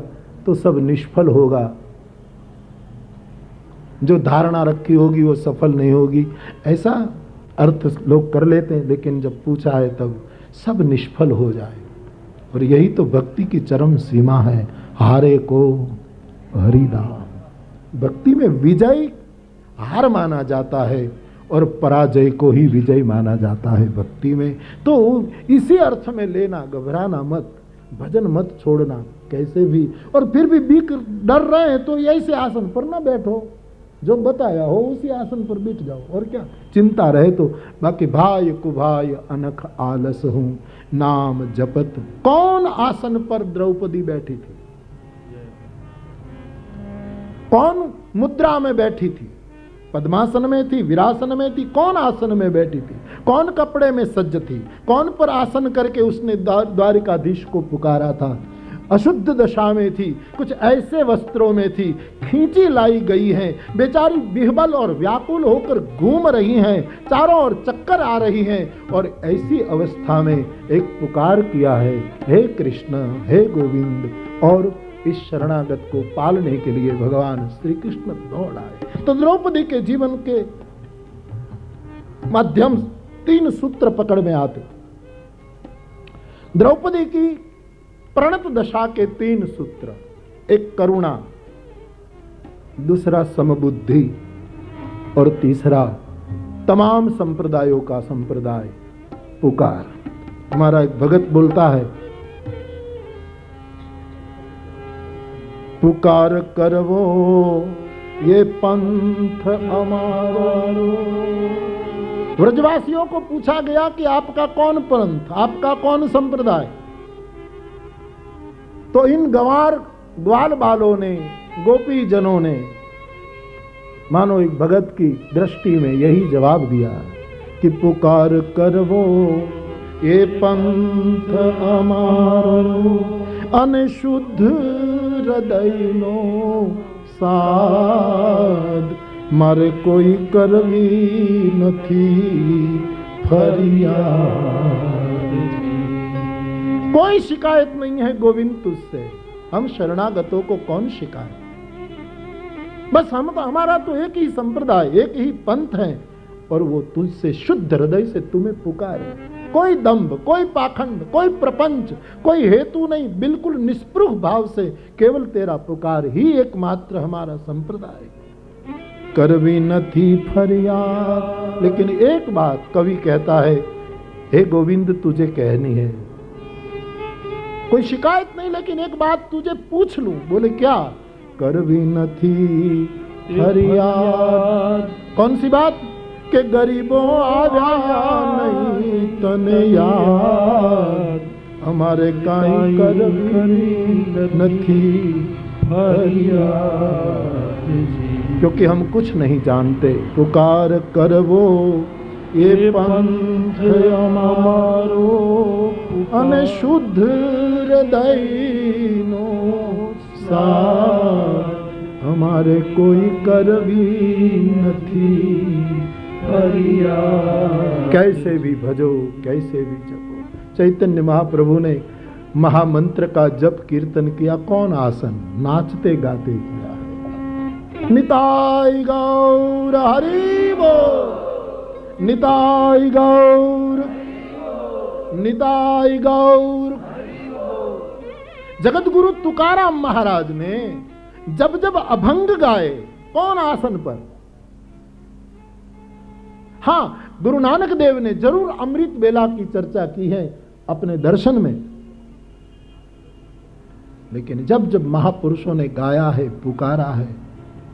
तो सब निष्फल होगा। जो धारणा रखी होगी वो सफल नहीं होगी, ऐसा अर्थ लोग कर लेते हैं। लेकिन जब पूछा है तब सब निष्फल हो जाए। और यही तो भक्ति की चरम सीमा है। हारे को हरिनाम। भक्ति में विजय हार माना जाता है और पराजय को ही विजय माना जाता है भक्ति में। तो इसी अर्थ में लेना, घबराना मत, भजन मत छोड़ना कैसे भी। और फिर भी बीक डर रहे हैं तो ऐसे आसन पर ना बैठो, जो बताया हो उसी आसन पर बैठ जाओ। और क्या चिंता रहे तो। बाकी भाई कुभाई अनख आलस हूं, नाम जपत। कौन आसन पर द्रौपदी बैठी थी? कौन मुद्रा में बैठी थी? पद्मासन में थी, विरासन में थी? कौन आसन में बैठी थी? कौन कपड़े में सज्ज थी? कौन पर आसन करके उसने द्वारिकाधीश को पुकारा था? अशुद्ध दशा में थी, कुछ ऐसे वस्त्रों में थी, खींची लाई गई हैं, बेचारी विह्वल और व्याकुल होकर घूम रही हैं, चारों ओर चक्कर आ रही हैं। और ऐसी अवस्था में एक पुकार किया है, हे कृष्ण, हे गोविंद। और इस शरणागत को पालने के लिए भगवान श्री कृष्ण दौड़ आए। तो द्रौपदी के जीवन के माध्यम 3 सूत्र पकड़ में आते। द्रौपदी की प्रणत दशा के 3 सूत्र, एक करुणा, दूसरा समबुद्धि और तीसरा तमाम संप्रदायों का संप्रदाय पुकार। हमारा एक भगत बोलता है, पुकार करवो ये पंथ हमारो। व्रजवासियों को पूछा गया कि आपका कौन पंथ, आपका कौन संप्रदाय? तो इन गंवार ग्वाल बालों ने, गोपी जनों ने मानो एक भगत की दृष्टि में यही जवाब दिया कि पुकार करवो ये पंथ हमारो, अनशुद्ध हृदय नो साध, मारे कोई करवी नथी फरियाद। कोई शिकायत नहीं है गोविंद तुझसे, हम शरणागतों को कौन शिकायत। बस हमारा तो एक ही संप्रदाय, एक ही पंथ है और वो तुझसे शुद्ध हृदय से तुम्हें पुकारे। कोई दंभ, कोई पाखंड, कोई प्रपंच, कोई हेतु नहीं, बिल्कुल निष्पृह भाव से केवल तेरा पुकार ही एकमात्र हमारा संप्रदाय। करवी न थी फरियाद। लेकिन एक बात कवि कहता है, हे गोविंद तुझे कहनी है, कोई शिकायत नहीं, लेकिन एक बात तुझे पूछ लूं। बोले क्या? करवी न थी फरियाद। कौन सी बात? के गरीबों आव्या नहीं तने याद, हमारे काई करवी न थी फरियाद। क्योंकि हम कुछ नहीं जानते। पुकार करवो ये पंथ हमारो, अने शुद्ध हृदय नो साथ, हमारे कोई करवी नहीं फरियाद। कैसे भी भजो, कैसे भी जपो। चैतन्य महाप्रभु ने महामंत्र का जप कीर्तन किया, कौन आसन? नाचते गाते किया है। निताई गौर हरि बोल, निताई गौर, निताई गौर। जगत गुरु तुकाराम महाराज ने जब जब अभंग गाए, कौन आसन पर? हां, गुरु नानक देव ने जरूर अमृत बेला की चर्चा की है अपने दर्शन में, लेकिन जब जब महापुरुषों ने गाया है, पुकारा है,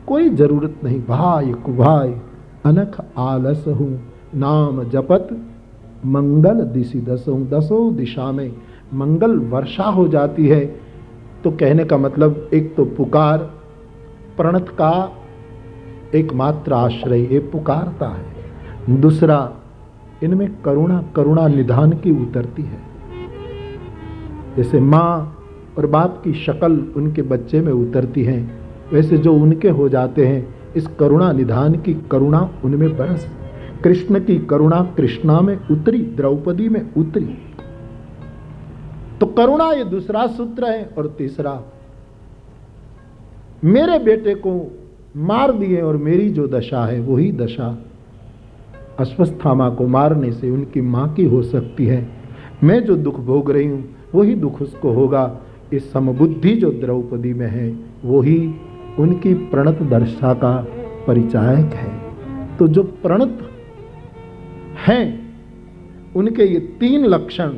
कोई जरूरत नहीं। भाई कुभाई अनख आलस हूं, नाम जपत मंगल दिशि दसों, दसों दिशा में मंगल वर्षा हो जाती है। तो कहने का मतलब एक तो पुकार, प्रणत का एकमात्र आश्रय ये पुकारता है। दूसरा, इनमें करुणा, करुणा निधान की उतरती है। जैसे माँ और बाप की शक्ल उनके बच्चे में उतरती है, वैसे जो उनके हो जाते हैं, इस करुणा निधान की करुणा उनमें बरस। कृष्ण की करुणा कृष्णा में उतरी, द्रौपदी में उतरी। तो करुणा ये दूसरा सूत्र है। और तीसरा, मेरे बेटे को मार दिए और मेरी जो दशा है वही दशा अश्वत्थामा को मारने से उनकी मां की हो सकती है। मैं जो दुख भोग रही हूं वही दुख उसको होगा। इस समबुद्धि जो द्रौपदी में है वही उनकी प्रणत दशा का परिचायक है। तो जो प्रणत हैं उनके ये तीन लक्षण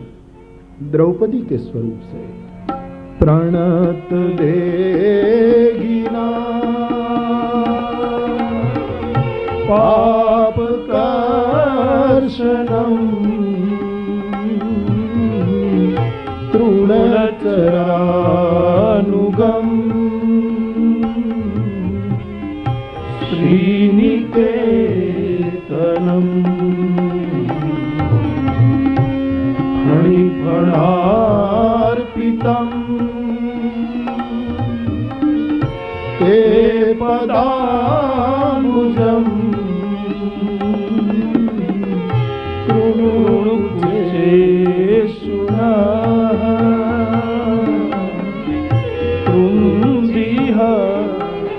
द्रौपदी के स्वरूप से। प्रणत देगी ना पाप कर्षणम, तृणचरानुगम, श्रीनिकेतनम, फणिफणार्पितम, ते पदाम्बुजम, कृणुचेषुनः, कृन्दिह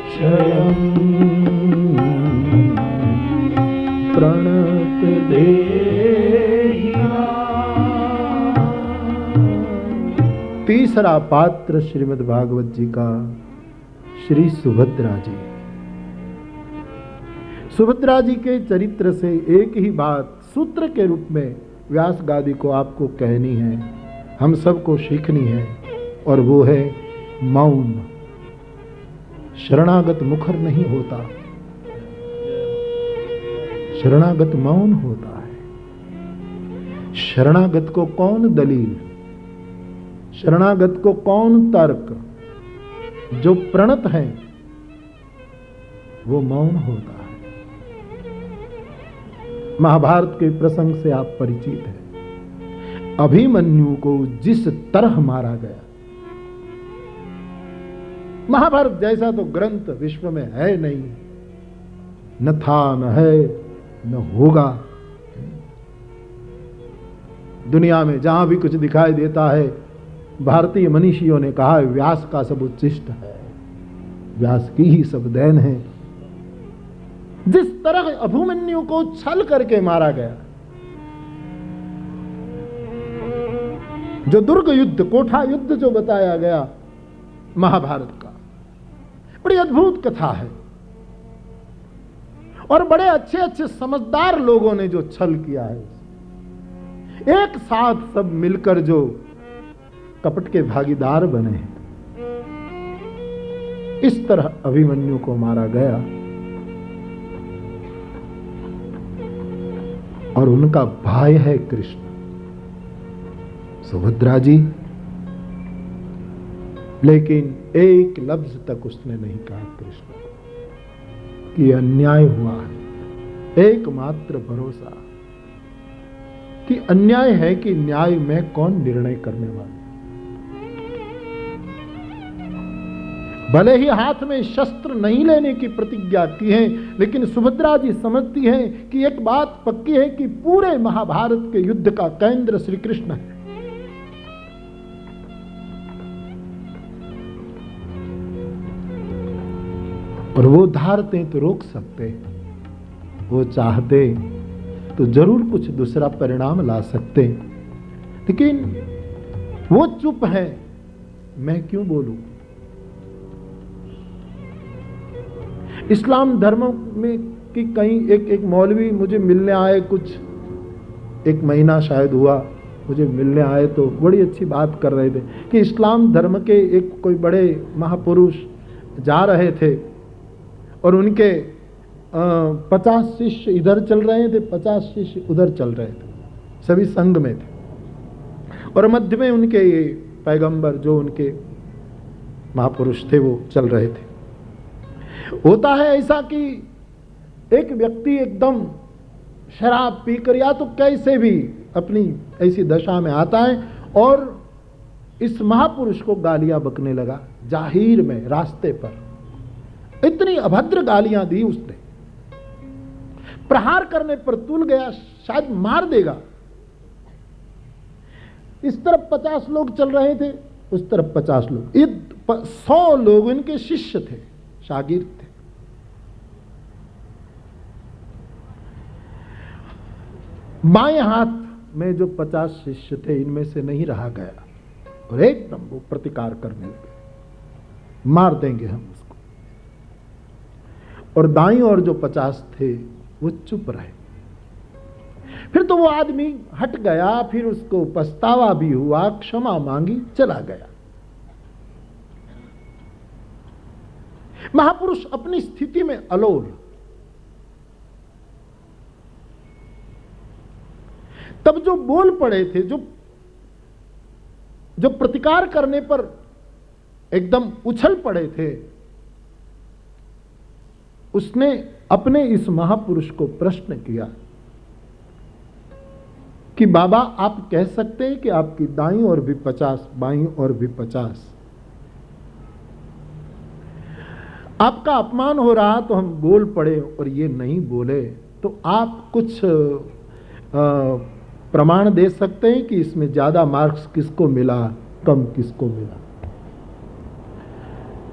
क्षयम्, प्रणत देहि। तीसरा पात्र श्रीमद् भागवत जी का श्री सुभद्रा जी। सुभद्रा जी के चरित्र से एक ही बात सूत्र के रूप में व्यास गादी को आपको कहनी है, हम सबको सीखनी है, और वो है मौन। शरणागत मुखर नहीं होता, शरणागत मौन होता है। शरणागत को कौन दलील, शरणागत को कौन तर्क? जो प्रणत है वो मौन होता है। महाभारत के प्रसंग से आप परिचित हैं। अभिमन्यु को जिस तरह मारा गया, महाभारत जैसा तो ग्रंथ विश्व में है नहीं, न था, न है, न होगा। दुनिया में जहां भी कुछ दिखाई देता है, भारतीय मनीषियों ने कहा व्यास का सब उच्छिष्ट है, व्यास की ही सब देन है। जिस तरह अभिमन्यु को छल करके मारा गया, जो दुर्ग युद्ध, कोठा युद्ध जो बताया गया महाभारत का, बड़ी अद्भुत कथा है। और बड़े अच्छे अच्छे समझदार लोगों ने जो छल किया है, एक साथ सब मिलकर जो कपट के भागीदार बने हैं, इस तरह अभिमन्यु को मारा गया और उनका भाई है कृष्ण। सुभद्रा जी, लेकिन एक लफ्ज तक उसने नहीं कहा कृष्ण को कि अन्याय हुआ है। एकमात्र भरोसा कि अन्याय है कि न्याय में कौन निर्णय करने वाला। भले ही हाथ में शस्त्र नहीं लेने की प्रतिज्ञा की है, लेकिन सुभद्रा जी समझती हैं कि एक बात पक्की है कि पूरे महाभारत के युद्ध का केंद्र श्री कृष्ण है। और वो धारते तो रोक सकते, वो चाहते तो जरूर कुछ दूसरा परिणाम ला सकते, लेकिन वो चुप है। मैं क्यों बोलूं? इस्लाम धर्म में कि कहीं एक मौलवी मुझे मिलने आए, कुछ एक महीना शायद हुआ मुझे मिलने आए, तो बड़ी अच्छी बात कर रहे थे कि इस्लाम धर्म के एक कोई बड़े महापुरुष जा रहे थे और उनके 50 शिष्य इधर चल रहे थे, 50 शिष्य उधर चल रहे थे, सभी संघ में थे और मध्य में उनके ये पैगंबर जो उनके महापुरुष थे वो चल रहे थे। होता है ऐसा कि एक व्यक्ति एकदम शराब पीकर या तो कैसे भी अपनी ऐसी दशा में आता है और इस महापुरुष को गालियां बकने लगा जाहिर में, रास्ते पर। इतनी अभद्र गालियां दी उसने, प्रहार करने पर तुल गया, शायद मार देगा। इस तरफ 50 लोग चल रहे थे, उस तरफ 50 लोग, ये 100 लोग इनके शिष्य थे, शागिर्द थे। बाएं हाथ में जो 50 शिष्य थे, इनमें से नहीं रहा गया और एकदम वो प्रतिकार करने लगे, मार देंगे हम उसको। और दाईं ओर जो 50 थे वो चुप रहे। फिर तो वो आदमी हट गया, फिर उसको पछतावा भी हुआ, क्षमा मांगी, चला गया। महापुरुष अपनी स्थिति में अलोल, तब जो बोल पड़े थे, जो प्रतिकार करने पर एकदम उछल पड़े थे, उसने अपने इस महापुरुष को प्रश्न किया कि बाबा, आप कह सकते हैं कि आपकी दाईं ओर भी 50, बाईं ओर भी 50, आपका अपमान हो रहा तो हम बोल पड़े और ये नहीं बोले, तो आप कुछ प्रमाण दे सकते हैं कि इसमें ज्यादा मार्क्स किसको मिला, कम किसको मिला?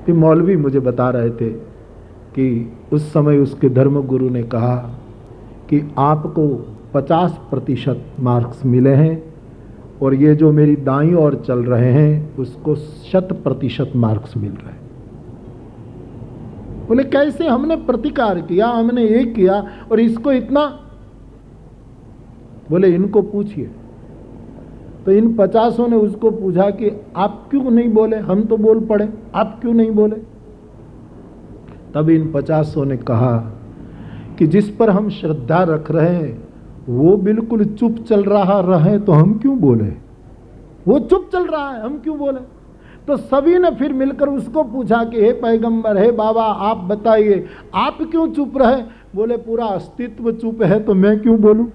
तो मौलवी मुझे बता रहे थे कि उस समय उसके धर्मगुरु ने कहा कि आपको 50% मार्क्स मिले हैं और ये जो मेरी दाईं ओर चल रहे हैं उसको 100% मार्क्स मिल रहे हैं। बोले कैसे? हमने प्रतिकार किया, हमने ये किया और इसको इतना। बोले इनको पूछिए। तो इन 50 ने उसको पूछा कि आप क्यों नहीं बोले, हम तो बोल पड़े, आप क्यों नहीं बोले? तब इन 50 ने कहा कि जिस पर हम श्रद्धा रख रहे हैं वो बिल्कुल चुप चल रहे तो हम क्यों बोले? वो चुप चल रहा है, हम क्यों बोले? तो सभी ने फिर मिलकर उसको पूछा कि हे पैगंबर, हे बाबा, आप बताइए आप क्यों चुप रहे? बोले पूरा अस्तित्व चुप है तो मैं क्यों बोलूं?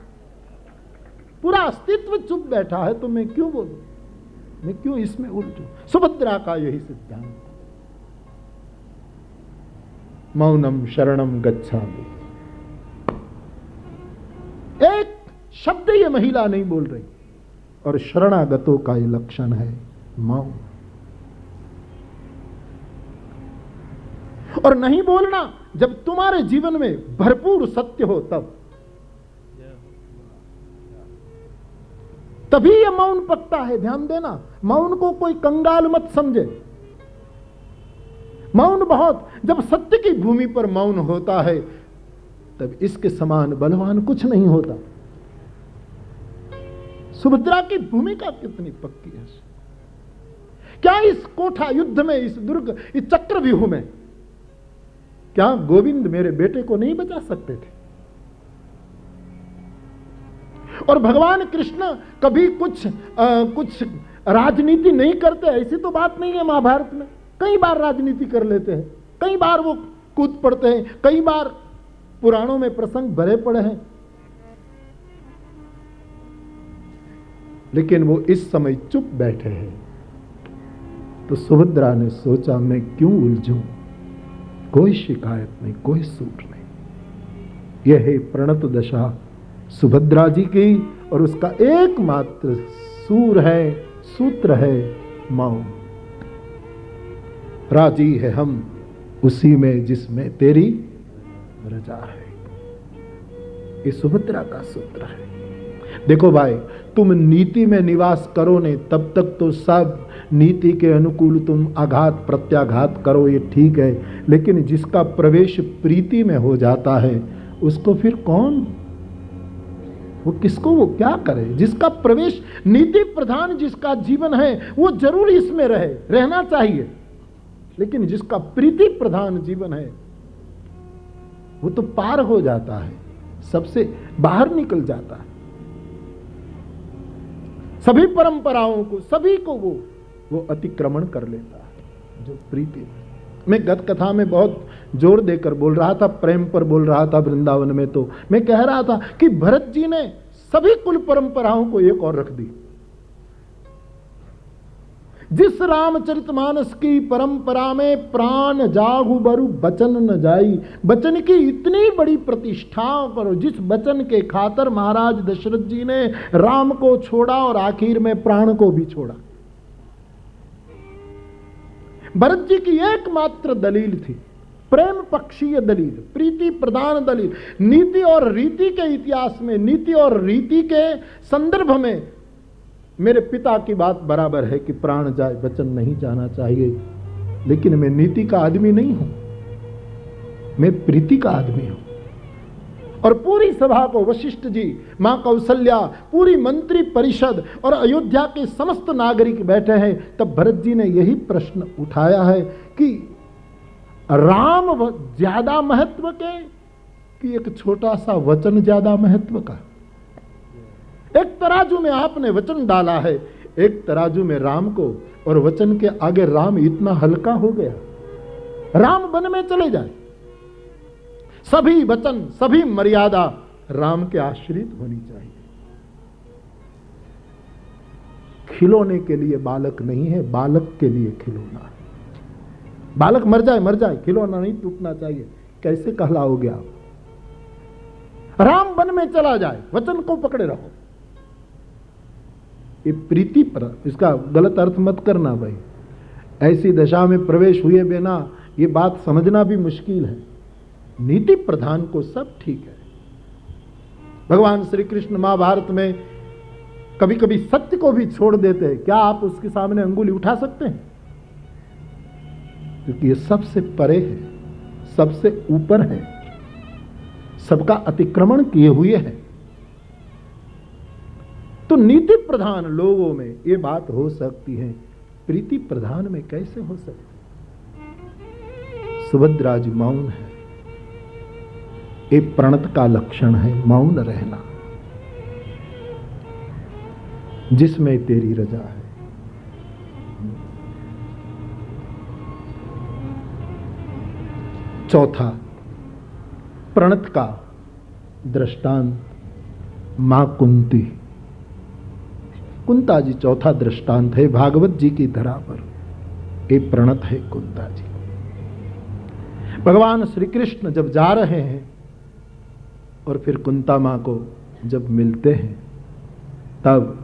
पूरा अस्तित्व चुप बैठा है तो मैं क्यों बोलूं? मैं क्यों इसमें उलझूं? सुभद्रा का यही सिद्धांत, मौनम शरणम गच्छामि। एक शब्द ये महिला नहीं बोल रही और शरणागतों का ये लक्षण है मौन। और नहीं बोलना जब तुम्हारे जीवन में भरपूर सत्य हो, तभी ये मौन पकता है। ध्यान देना, मौन को कोई कंगाल मत समझे। मौन बहुत, जब सत्य की भूमि पर मौन होता है तब इसके समान बलवान कुछ नहीं होता। सुभद्रा की भूमिका कितनी पक्की है। क्या इस कोठा युद्ध में, इस दुर्ग, इस चक्रव्यूह में क्या गोविंद मेरे बेटे को नहीं बचा सकते थे? और भगवान कृष्ण कभी कुछ राजनीति नहीं करते, ऐसी तो बात नहीं है। महाभारत में कई बार राजनीति कर लेते हैं, कई बार वो कूद पड़ते हैं, कई बार पुराणों में प्रसंग भरे पड़े हैं, लेकिन वो इस समय चुप बैठे हैं। तो सुभद्रा ने सोचा, मैं क्यों उलझूं? कोई शिकायत नहीं, कोई सूट नहीं। यह है प्रणत दशा सुभद्रा जी की, और उसका एकमात्र सूत्र है मौन। राजी है हम उसी में जिसमें तेरी रजा है। ये सुभद्रा का सूत्र है। देखो भाई, तुम नीति में निवास करो ने, तब तक तो सब नीति के अनुकूल तुम आघात प्रत्याघात करो, ये ठीक है, लेकिन जिसका प्रवेश प्रीति में हो जाता है उसको फिर कौन, वो किसको, वो क्या करे? जिसका प्रवेश नीति प्रधान जिसका जीवन है वो जरूर इसमें रहना चाहिए, लेकिन जिसका प्रीति प्रधान जीवन है वो तो पार हो जाता है, सबसे बाहर निकल जाता है। सभी परंपराओं को, सभी को वो अतिक्रमण कर लेता है जो प्रीति। मैं गत कथा में बहुत जोर देकर बोल रहा था, प्रेम पर बोल रहा था वृंदावन में। तो मैं कह रहा था कि भरत जी ने सभी कुल परंपराओं को एक और रख दी। जिस रामचरितमानस की परंपरा में प्राण जाहु बरु बचन न जाई, बचन की इतनी बड़ी प्रतिष्ठा करो, जिस बचन के खातर महाराज दशरथ जी ने राम को छोड़ा और आखिर में प्राण को भी छोड़ा। भरत जी की एकमात्र दलील थी प्रेम पक्षीय दलील, प्रीति प्रधान दलील। नीति और रीति के इतिहास में, नीति और रीति के संदर्भ में मेरे पिता की बात बराबर है कि प्राण जाए, वचन नहीं जाना चाहिए, लेकिन मैं नीति का आदमी नहीं हूं, मैं प्रीति का आदमी हूं। और पूरी सभा को वशिष्ठ जी, मां कौशल्या, पूरी मंत्री परिषद और अयोध्या के समस्त नागरिक बैठे हैं। तब भरत जी ने यही प्रश्न उठाया है कि राम ज्यादा महत्व के कि एक छोटा सा वचन ज्यादा महत्व का? एक तराजू में आपने वचन डाला है, एक तराजू में राम को, और वचन के आगे राम इतना हल्का हो गया। राम वन में चले जाए, सभी वचन, सभी मर्यादा राम के आश्रित होनी चाहिए। खिलौने के लिए बालक नहीं है, बालक के लिए खिलौना है। बालक मर जाए, खिलौना नहीं टूटना चाहिए। कैसे कहलाओगे आप? राम वन में चला जाए, वचन को पकड़े रहो। ये प्रीति पर, इसका गलत अर्थ मत करना भाई। ऐसी दशा में प्रवेश हुए बिना ये बात समझना भी मुश्किल है। नीति प्रधान को सब ठीक है। भगवान श्री कृष्ण महाभारत में कभी कभी सत्य को भी छोड़ देते हैं। क्या आप उसके सामने अंगुली उठा सकते हैं? क्योंकि ये सबसे परे है, सबसे ऊपर है, सबका अतिक्रमण किए हुए है। तो नीति प्रधान लोगों में ये बात हो सकती है, प्रीति प्रधान में कैसे हो सकती? सुभद्रा जी मौन है। ये प्रणत का लक्षण है, मौन रहना। जिसमें तेरी रजा है। चौथा प्रणत का दृष्टांत मां कुंती। कुंता जी चौथा दृष्टांत है भागवत जी की धरा पर। ये प्रणत है कुंता जी। भगवान श्री कृष्ण जब जा रहे हैं और फिर कुंता मां को जब मिलते हैं, तब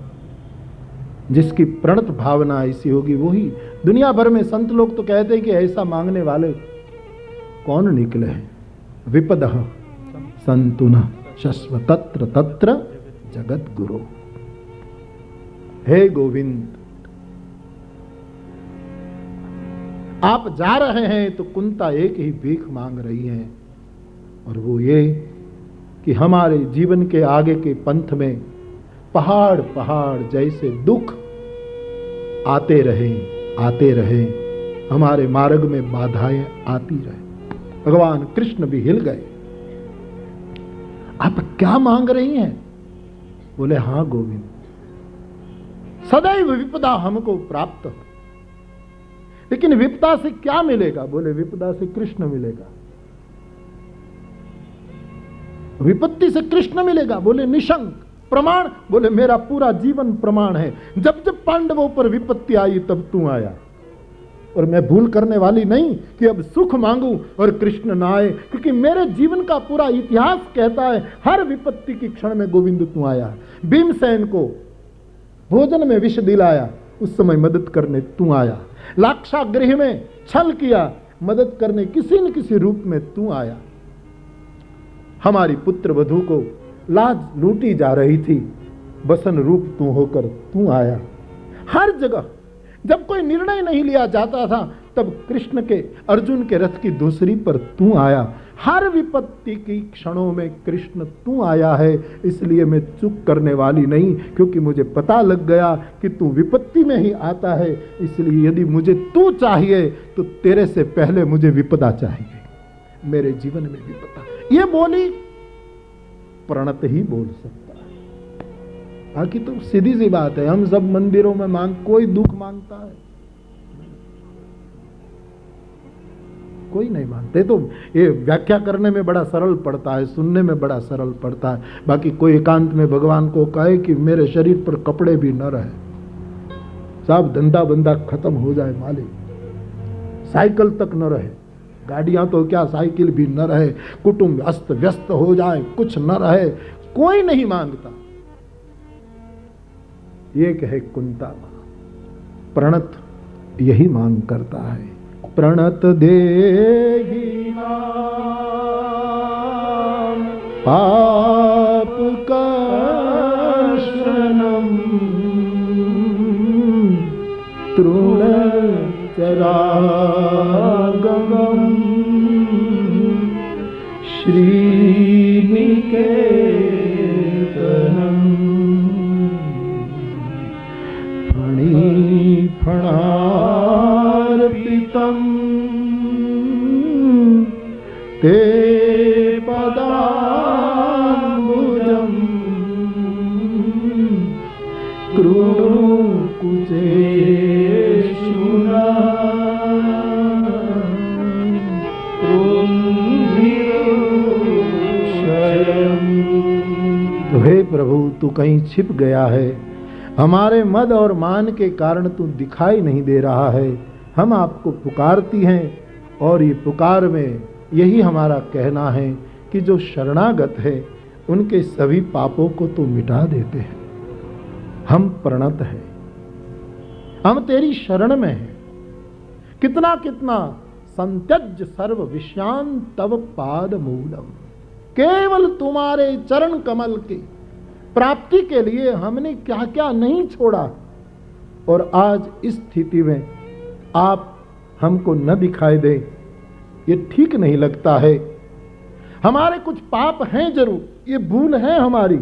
जिसकी प्रणत भावना ऐसी होगी वही। दुनिया भर में संत लोग तो कहते हैं कि ऐसा मांगने वाले कौन निकले हैं? विपदः संतुनः शश्व तत्र तत्र जगत गुरु। हे गोविंद, आप जा रहे हैं तो कुंता एक ही भीख मांग रही है, और वो ये कि हमारे जीवन के आगे के पंथ में पहाड़ पहाड़ जैसे दुख आते रहे, हमारे मार्ग में बाधाएं आती रहे। भगवान कृष्ण भी हिल गए। आप क्या मांग रही हैं? बोले हां गोविंद, सदैव विपदा हमको प्राप्त हो। लेकिन विपदा से क्या मिलेगा? बोले विपदा से कृष्ण मिलेगा, विपत्ति से कृष्ण मिलेगा। बोले निशंक। प्रमाण? बोले मेरा पूरा जीवन प्रमाण है। जब जब पांडवों पर विपत्ति आई तब तू आया, और मैं भूल करने वाली नहीं कि अब सुख मांगू और कृष्ण ना आए, क्योंकि मेरे जीवन का पूरा इतिहास कहता है हर विपत्ति की क्षण में गोविंद तू आया। भीमसेन को भोजन में विष दिलाया, उस समय मदद करने तू आया। लाक्षागृह में छल किया, मदद करने किसी न किसी रूप में तू आया। हमारी पुत्र वधू को लाज लूटी जा रही थी, बसन रूप तू होकर तू आया। हर जगह जब कोई निर्णय नहीं लिया जाता था तब कृष्ण के, अर्जुन के रथ की दूसरी पर तू आया। हर विपत्ति की क्षणों में कृष्ण तू आया है। इसलिए मैं चुप करने वाली नहीं, क्योंकि मुझे पता लग गया कि तू विपत्ति में ही आता है। इसलिए यदि मुझे तू चाहिए तो तेरे से पहले मुझे विपदा चाहिए, मेरे जीवन में विपदा। ये बोली प्रणत ही बोल सकता है। बाकी तो सीधी सी बात है, हम सब मंदिरों में कोई दुख मांगता है? कोई नहीं मानते। तो ये व्याख्या करने में बड़ा सरल पड़ता है, सुनने में बड़ा सरल पड़ता है। बाकी कोई एकांत में भगवान को कहे कि मेरे शरीर पर कपड़े भी न रहे, सब धंधा बंधा खत्म हो जाए मालिक, साइकिल तक न रहे, गाड़ियां तो क्या साइकिल भी न रहे, कुटुंब अस्त व्यस्त हो जाए, कुछ न रहे, कोई नहीं मांगता। ये कहे कुंता मां, प्रणत यही मांग करता है। प्रणत देहि नाम पाप कर्षणम तृण चरागमम श्रीनिकेतनम फणिफणार्पितम ते पदाम्बुजम कृणु कुचेषुना तो हे प्रभु, तू कहीं छिप गया है। हमारे मद और मान के कारण तू दिखाई नहीं दे रहा है। हम आपको पुकारती हैं, और ये पुकार में यही हमारा कहना है कि जो शरणागत है उनके सभी पापों को तू मिटा देते हैं। हम प्रणत हैं, हम तेरी शरण में हैं। कितना कितना संत्यज सर्व विषयान तव पाद मूलम, केवल तुम्हारे चरण कमल की प्राप्ति के लिए हमने क्या क्या नहीं छोड़ा। और आज इस स्थिति में आप हमको न दिखाई दे, ये ठीक नहीं लगता है। हमारे कुछ पाप हैं जरूर, ये भूल है हमारी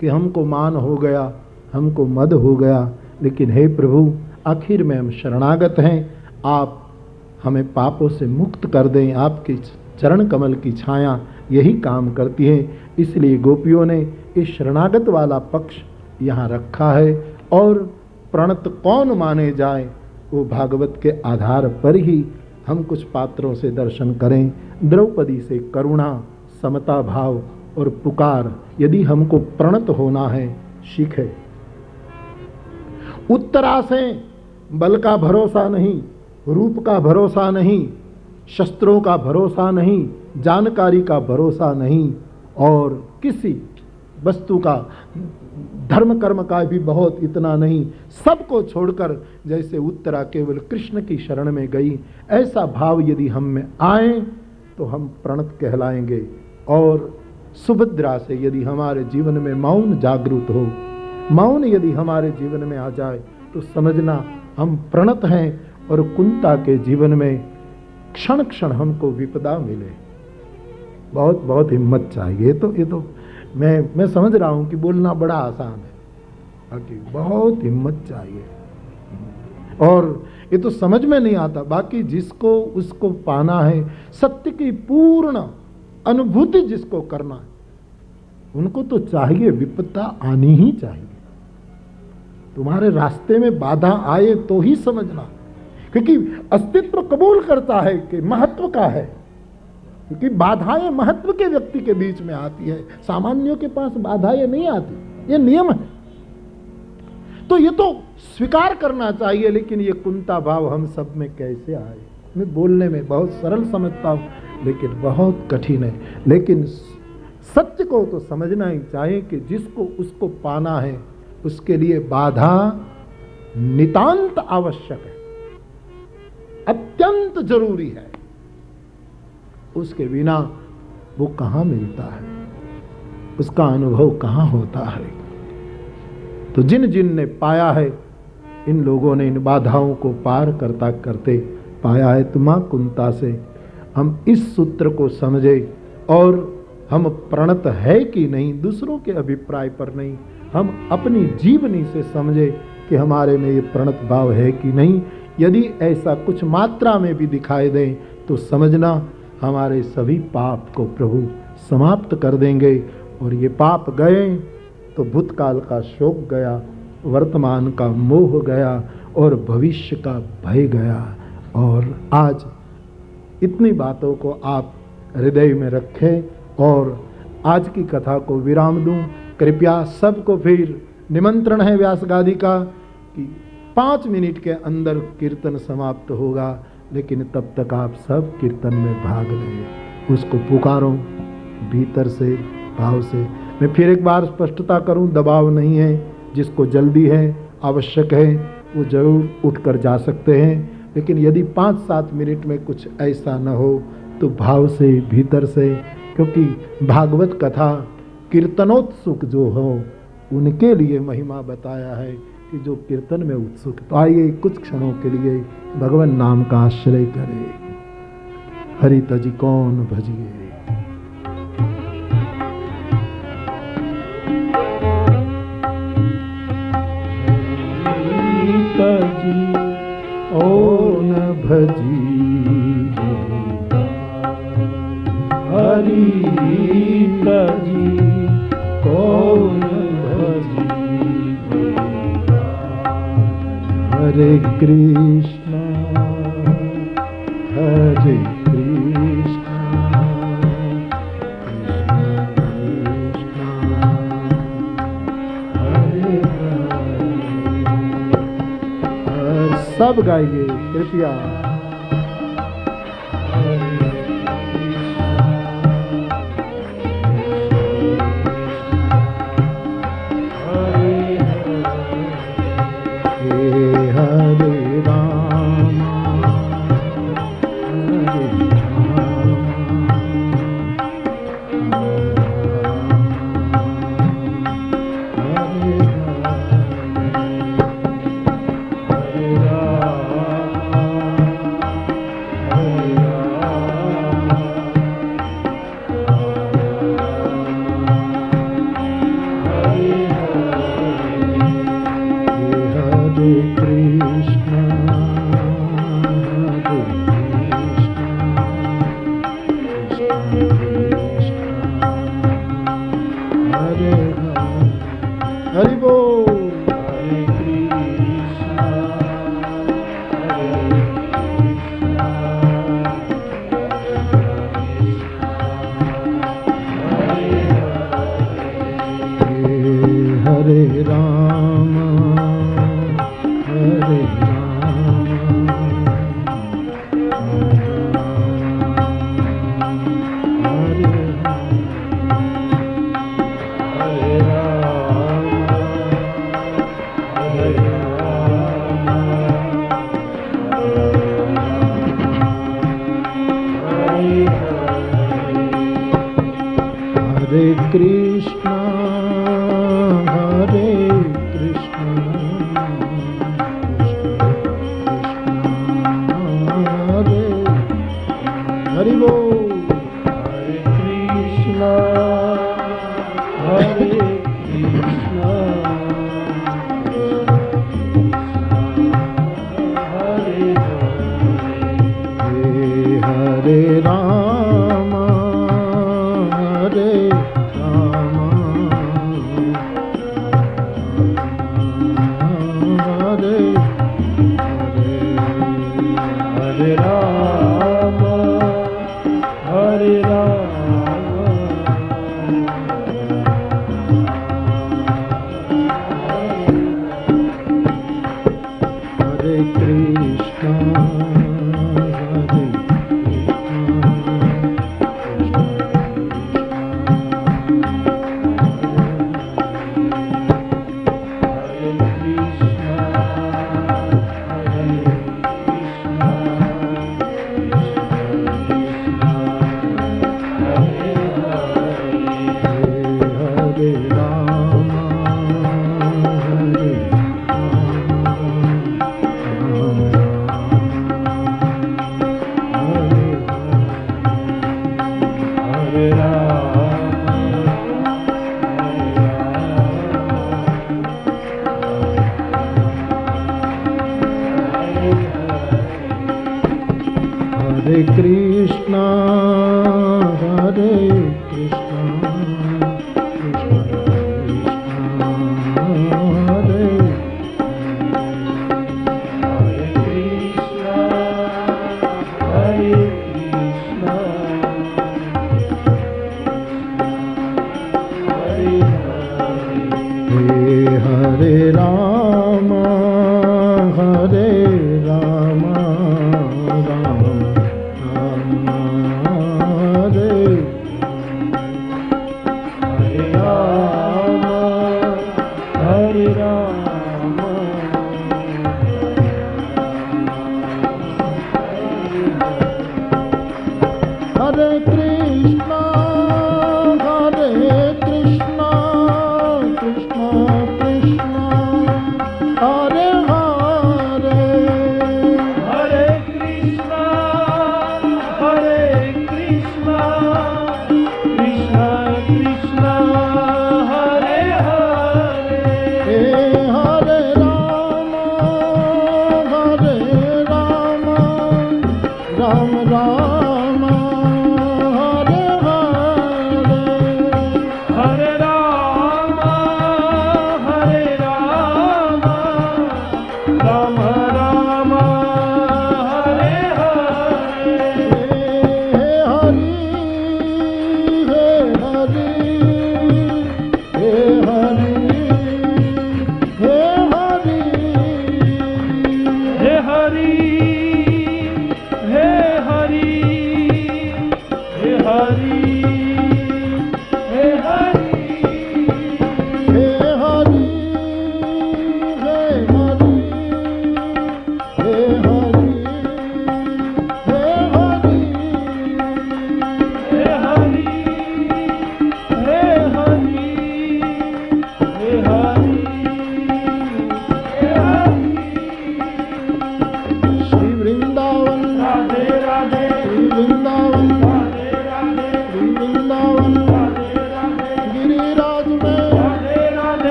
कि हमको मान हो गया, हमको मद हो गया। लेकिन हे प्रभु, आखिर में हम शरणागत हैं, आप हमें पापों से मुक्त कर दें। आपके चरण कमल की छाया यही काम करती है। इसलिए गोपियों ने इस शरणागत वाला पक्ष यहाँ रखा है। और प्रणत कौन माने जाए, वो भागवत के आधार पर ही हम कुछ पात्रों से दर्शन करें। द्रौपदी से करुणा, समता भाव और पुकार यदि हमको प्रणत होना है, सीखे। उत्तरा से बल का भरोसा नहीं, रूप का भरोसा नहीं, शस्त्रों का भरोसा नहीं, जानकारी का भरोसा नहीं, और किसी वस्तु का, धर्म कर्म का भी बहुत इतना नहीं। सबको छोड़कर जैसे उत्तरा केवल कृष्ण की शरण में गई, ऐसा भाव यदि हम में आए तो हम प्रणत कहलाएंगे। और सुभद्रा से यदि हमारे जीवन में मौन जागृत हो, मौन यदि हमारे जीवन में आ जाए, तो समझना हम प्रणत हैं। और कुंता के जीवन में क्षण क्षण हमको विपदा मिले, बहुत बहुत हिम्मत चाहिए। ये तो मैं समझ रहा हूं कि बोलना बड़ा आसान है, बाकी बहुत हिम्मत चाहिए और ये तो समझ में नहीं आता। बाकी जिसको उसको पाना है, सत्य की पूर्ण अनुभूति जिसको करना है, उनको तो चाहिए, विपत्ता आनी ही चाहिए। तुम्हारे रास्ते में बाधा आए तो ही समझना, क्योंकि अस्तित्व कबूल करता है कि महत्व का है, क्योंकि बाधाएं महत्व के व्यक्ति के बीच में आती है, सामान्यों के पास बाधाएं नहीं आती, ये नियम है। तो ये तो स्वीकार करना चाहिए, लेकिन ये कुंता भाव हम सब में कैसे आए? मैं बोलने में बहुत सरल समझता हूं, लेकिन बहुत कठिन है। लेकिन सत्य को तो समझना ही चाहिए कि जिसको उसको पाना है, उसके लिए बाधा नितांत आवश्यक है, अत्यंत जरूरी है। उसके बिना वो कहां मिलता है, उसका अनुभव कहां होता है? तो जिन जिन ने पाया है, इन लोगों ने इन बाधाओं को पार करता करते पाया है। तो मां कुंता से हम इस सूत्र को समझे और हम प्रणत है कि नहीं, दूसरों के अभिप्राय पर नहीं, हम अपनी जीवनी से समझे कि हमारे में ये प्रणत भाव है कि नहीं। यदि ऐसा कुछ मात्रा में भी दिखाई दे तो समझना हमारे सभी पाप को प्रभु समाप्त कर देंगे, और ये पाप गए तो भूतकाल का शोक गया, वर्तमान का मोह गया और भविष्य का भय गया। और आज इतनी बातों को आप हृदय में रखें और आज की कथा को विराम दूं। कृपया सबको फिर निमंत्रण है व्यास गादी का कि 5 मिनट के अंदर कीर्तन समाप्त होगा, लेकिन तब तक आप सब कीर्तन में भाग लें, उसको पुकारो भीतर से, भाव से। मैं फिर एक बार स्पष्टता करूं, दबाव नहीं है, जिसको जल्दी है, आवश्यक है, वो जरूर उठकर जा सकते हैं। लेकिन यदि 5-7 मिनट में कुछ ऐसा न हो तो भाव से, भीतर से, क्योंकि भागवत कथा कीर्तनोत्सुक जो हो उनके लिए महिमा बताया है कि जो कीर्तन में उत्सुक। तो आइए कुछ क्षणों के लिए भगवान नाम का आश्रय करें। हरि तजी कौन भजिए। तजी ओन भजी, हरि तजी कौन भजी। हरे कृष्ण हरे कृष्ण कृष्ण कृष्ण हरे हरे। सब गाइए कृपया। Hare Krishna, Hare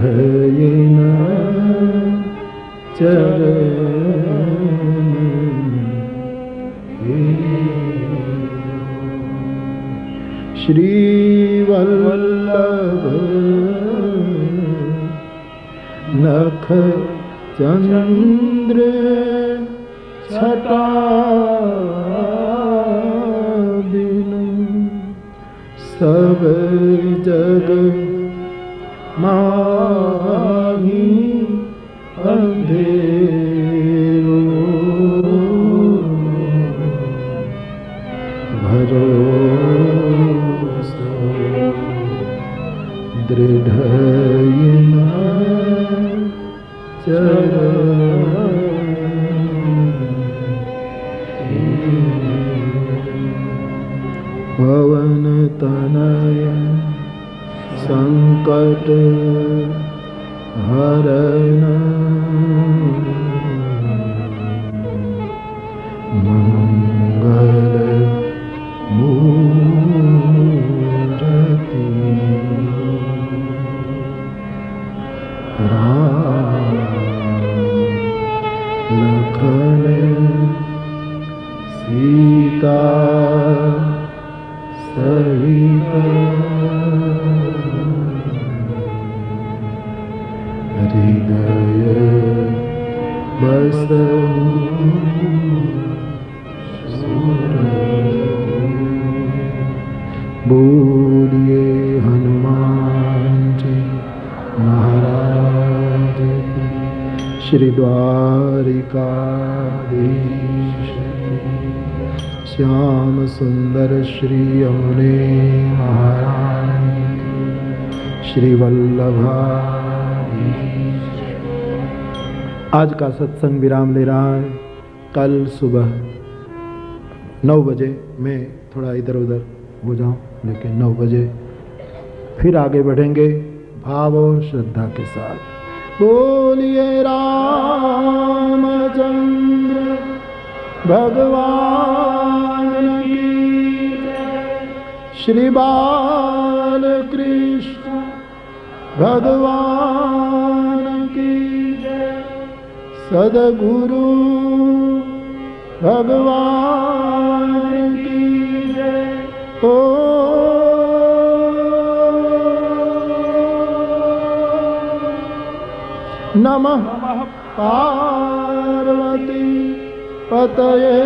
दृढ़येन चरणं श्रीवल्लभ नख चंद्र छटा बिनु सब जग माही अंधेरो भरोसा दृढ़येन पवन तनय संकट हरण मंगल मूर्ति राम लखन सीता सहित हृदय बसहु बोलिए हनुमान जी महाराज की। श्री द्वारिकाधीश श्याम सुंदर श्री यमुने महारानी श्री वल्लभाधीश। आज का सत्संग विराम ले रहा है। कल सुबह 9 बजे मैं थोड़ा इधर उधर हो जाऊं, लेकिन 9 बजे फिर आगे बढ़ेंगे भाव और श्रद्धा के साथ। बोलिए रामचंद्र भगवान की जय। श्री बाल कृष्ण भगवान की जय। सद्गुरु भगवान की जय। ओ नमः पार्वती पतये।